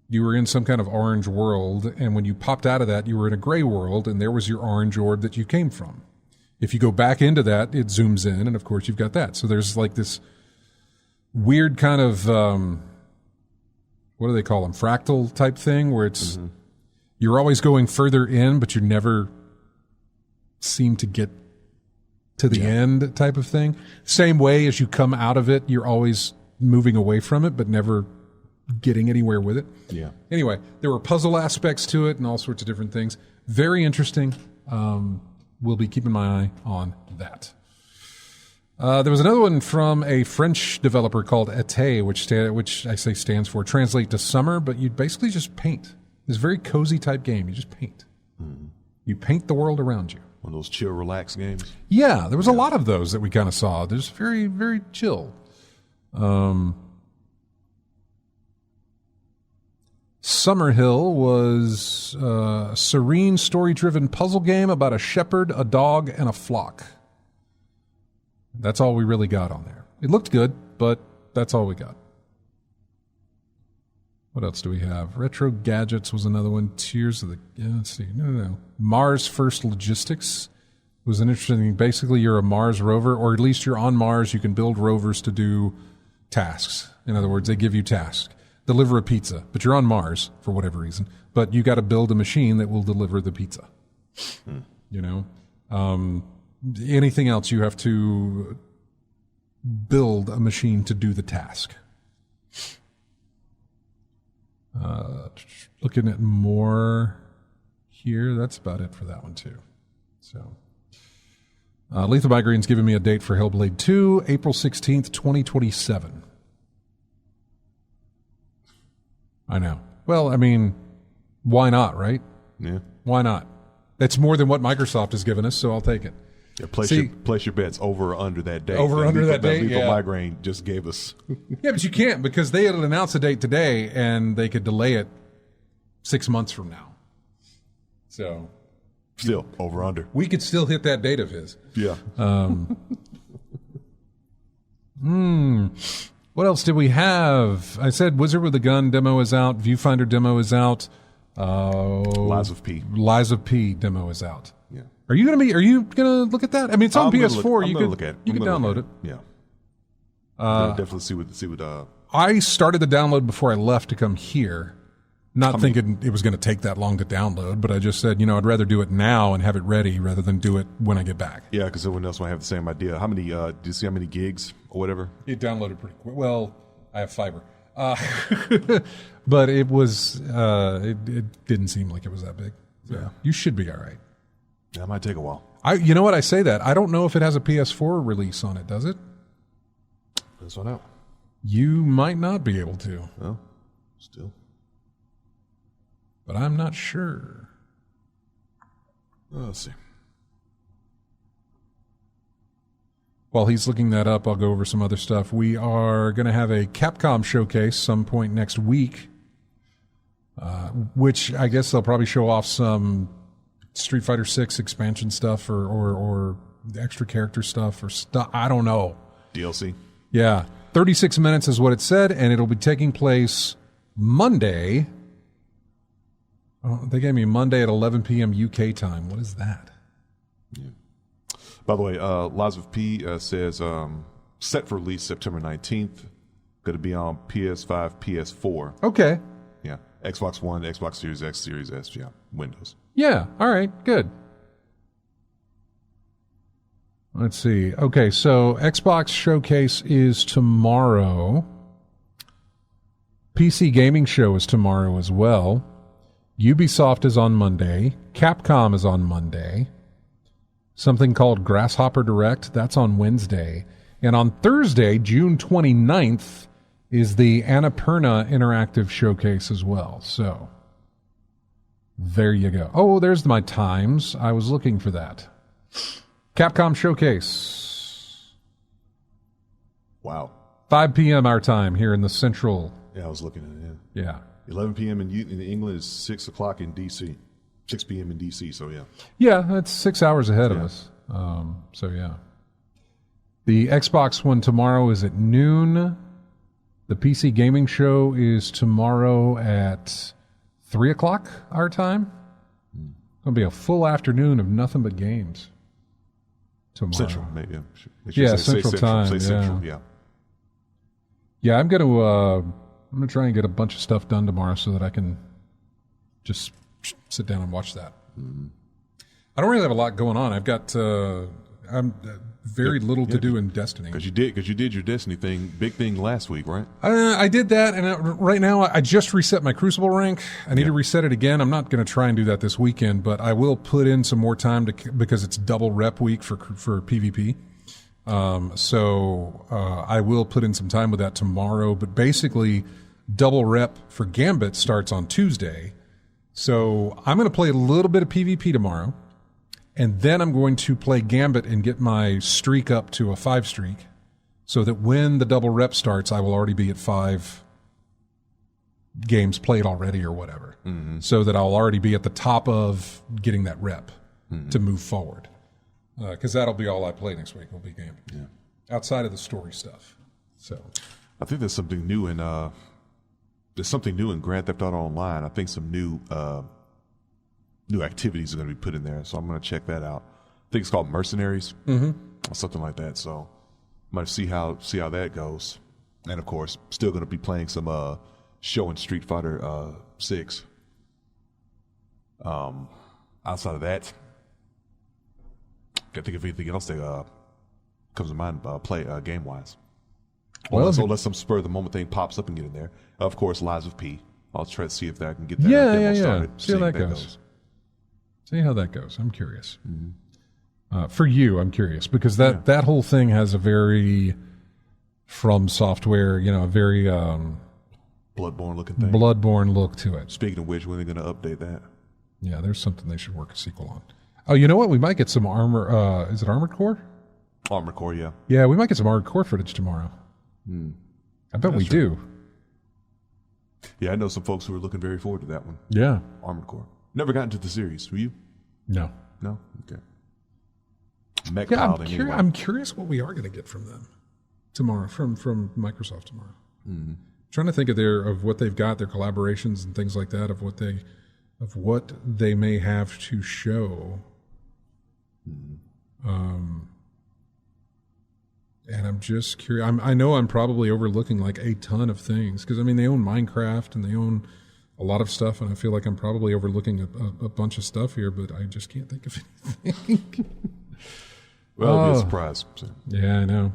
you were in some kind of orange world, and when you popped out of that, you were in a gray world, and there was your orange orb that you came from. If you go back into that, it zooms in, and of course you've got that. So there's like this weird kind of... what do they call them? Fractal type thing where it's you're always going further in, but you never seem to get to the end type of thing. Same way as you come out of it, you're always moving away from it, but never getting anywhere with it. Yeah. Anyway, there were puzzle aspects to it and all sorts of different things. Very interesting. We'll be keeping my eye on that. There was another one from a French developer called Été, which I say stands for translate to summer, but you basically just paint. It's a very cozy type game. You just paint. Mm-hmm. You paint the world around you. One of those chill, relax games. Yeah, there was a lot of those that we kind of saw. There's very, very chill. Summerhill was a serene, story-driven puzzle game about a shepherd, a dog, and a flock. That's all we really got on there. It looked good, but that's all we got. What else do we have? Retro Gadgets was another one. Tears of the... let's see. No. Mars First Logistics was an interesting thing. Basically, you're a Mars rover, or at least you're on Mars. You can build rovers to do tasks. In other words, they give you tasks. Deliver a pizza, but you're on Mars for whatever reason. But you got to build a machine that will deliver the pizza. Anything else, you have to build a machine to do the task. Looking at more here, that's about it for that one too. So, Lethal Migraine's giving me a date for Hellblade 2, April 16th, 2027. I know. Well, I mean, why not, right? Yeah. Why not? That's more than what Microsoft has given us, so I'll take it. Yeah, place your bets over or under that date. Over or under that date, Lethal Migraine just gave us. Yeah, but you can't because they had announced a date today and they could delay it 6 months from now. So. Still, over under. We could still hit that date of his. Yeah. What else did we have? I said Wizard with a Gun demo is out. Viewfinder demo is out. Lies of P. Lies of P demo is out. Yeah. Are you gonna look at that? I mean, it's on PS4. You can download it. Yeah. Definitely see what. I started the download before I left to come here, not thinking it was going to take that long to download. But I just said, I'd rather do it now and have it ready rather than do it when I get back. Yeah, because everyone else might have the same idea. How many? Do you see how many gigs or whatever? It downloaded pretty quick. Well, I have fiber, but it was. It didn't seem like it was that big. So yeah, you should be all right. Yeah, it might take a while. You know what? I say that. I don't know if it has a PS4 release on it, does it? Let's find out. You might not be able to. Well, still. But I'm not sure. Let's see. While he's looking that up, I'll go over some other stuff. We are going to have a Capcom showcase some point next week, which I guess they'll probably show off some Street Fighter 6 expansion stuff or extra character stuff or stuff. I don't know. DLC? Yeah. 36 minutes is what it said, and it'll be taking place Monday, Oh, they gave me Monday at 11 p.m. UK time. What is that? Yeah. By the way, Lies of P says set for release September 19th. Going to be on PS5, PS4. Okay. Yeah. Xbox One, Xbox Series X, Series S. Yeah. Windows. Yeah. All right. Good. Let's see. Okay. So Xbox Showcase is tomorrow. PC Gaming Show is tomorrow as well. Ubisoft is on Monday. Capcom is on Monday. Something called Grasshopper Direct, that's on Wednesday. And on Thursday, June 29th, is the Annapurna Interactive Showcase as well. So, there you go. Oh, there's my times. I was looking for that. Capcom Showcase. Wow. 5 p.m. our time here in the central. Yeah, I was looking at it. Yeah. 11 p.m. in England is 6 o'clock in D.C. 6 p.m. in D.C., so yeah. Yeah, that's 6 hours ahead of us. So, yeah. The Xbox one tomorrow is at noon. The PC Gaming Show is tomorrow at 3 o'clock our time. It's going to be a full afternoon of nothing but games tomorrow. Central, maybe. Yeah, Central time. Say yeah. Central, yeah. Yeah, I'm going to try and get a bunch of stuff done tomorrow so that I can just sit down and watch that. Mm-hmm. I don't really have a lot going on. I've got very little to do in Destiny. Because you did your Destiny thing, big thing last week, right? I did that, and right now I just reset my Crucible rank. I need to reset it again. I'm not going to try and do that this weekend, but I will put in some more time because it's double rep week for PvP. So I will put in some time with that tomorrow. But basically, double rep for Gambit starts on Tuesday. So I'm going to play a little bit of PvP tomorrow. And then I'm going to play Gambit and get my streak up to a 5 streak so that when the double rep starts, I will already be at 5 games played already or whatever. Mm-hmm. So that I'll already be at the top of getting that rep to move forward. Because that'll be all I play next week will be Gambit. Yeah. Outside of the story stuff. So I think there's something new in Grand Theft Auto Online. I think some new activities are going to be put in there, so I'm going to check that out. I think it's called Mercenaries, or something like that. So I'm going to see how that goes. And of course, still going to be playing some showing Street Fighter 6. Outside of that, can't think of anything else that comes to mind game wise. Unless some spur of the moment thing pops up and get in there. Of course, Lies of P. I'll try to see if I can get that demo started. See how that goes. See how that goes. I'm curious. Mm-hmm. For you, I'm curious because that whole thing has a very From Software, a very Bloodborne looking thing. Bloodborne look to it. Speaking of which, when are they going to update that? Yeah, there's something they should work a sequel on. Oh, you know what? We might get some Armor. Is it Armored Core? Armored Core, yeah. Yeah, we might get some Armored Core footage tomorrow. I bet we do. Yeah, I know some folks who are looking very forward to that one. Yeah. Armored Core. Never got into the series. Were you? No. No? Okay. I'm curious what we are going to get from them tomorrow, from Microsoft tomorrow. Mm-hmm. Trying to think of what they've got, their collaborations and things like that, of what they may have to show. And I'm just curious. I know I'm probably overlooking like a ton of things because they own Minecraft and they own a lot of stuff, and I feel like I'm probably overlooking a bunch of stuff here, but I just can't think of anything. Well, it'll be a surprise. So. Yeah, I know.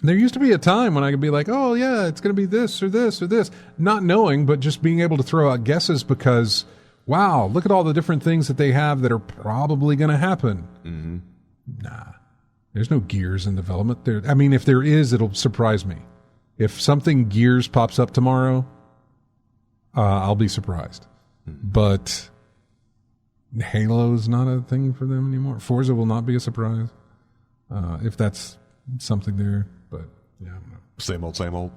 There used to be a time when I could be like, oh, yeah, it's going to be this or this or this, not knowing, but just being able to throw out guesses because, wow, look at all the different things that they have that are probably going to happen. Mm-hmm. Nah. There's no Gears in development. If there is, it'll surprise me. If something Gears pops up tomorrow, I'll be surprised. Mm-hmm. But Halo's not a thing for them anymore. Forza will not be a surprise. If that's something there. But, yeah, I don't know. Same old.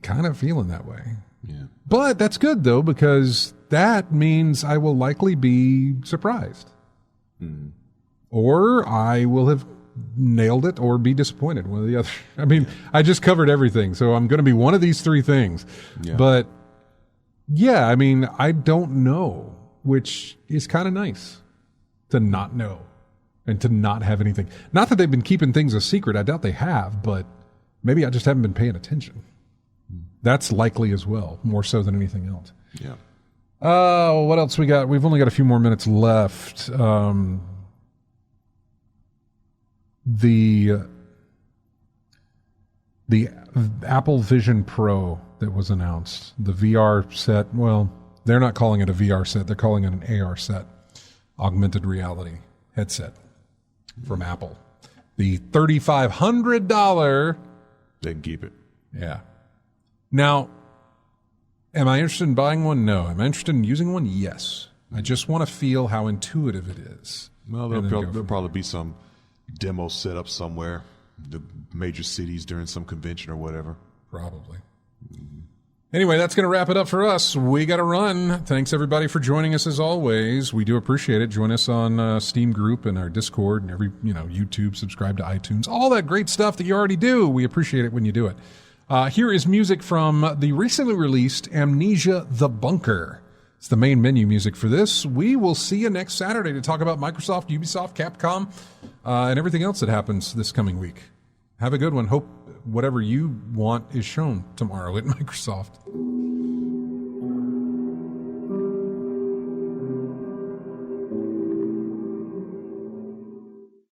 Kind of feeling that way. Yeah. But that's good, though, because that means I will likely be surprised. Mm-hmm. Or I will have nailed it or be disappointed, one or the other. I just covered everything, so I'm going to be one of these three things. Yeah. But, yeah, I don't know. which is kind of nice to not know and to not have anything. Not that they've been keeping things a secret. I doubt they have, but maybe I just haven't been paying attention. That's likely as well, more so than anything else. Yeah. What else we got? We've only got a few more minutes left. The Apple Vision Pro that was announced, the VR set, well, they're not calling it a VR set, they're calling it an AR set, augmented reality headset from Apple. The $3,500. They can keep it. Yeah. Now, am I interested in buying one? No. Am I interested in using one? Yes. I just want to feel how intuitive it is. Well, there'll probably be some demo set up somewhere, the major cities during some convention or whatever. Probably. Anyway, that's going to wrap it up for us. We got to run. Thanks, everybody, for joining us as always. We do appreciate it. Join us on Steam Group and our Discord and YouTube, subscribe to iTunes, all that great stuff that you already do. We appreciate it when you do it. Here is music from the recently released Amnesia the Bunker. It's the main menu music for this. We will see you next Saturday to talk about Microsoft, Ubisoft, Capcom, and everything else that happens this coming week. Have a good one. Hope whatever you want is shown tomorrow at Microsoft.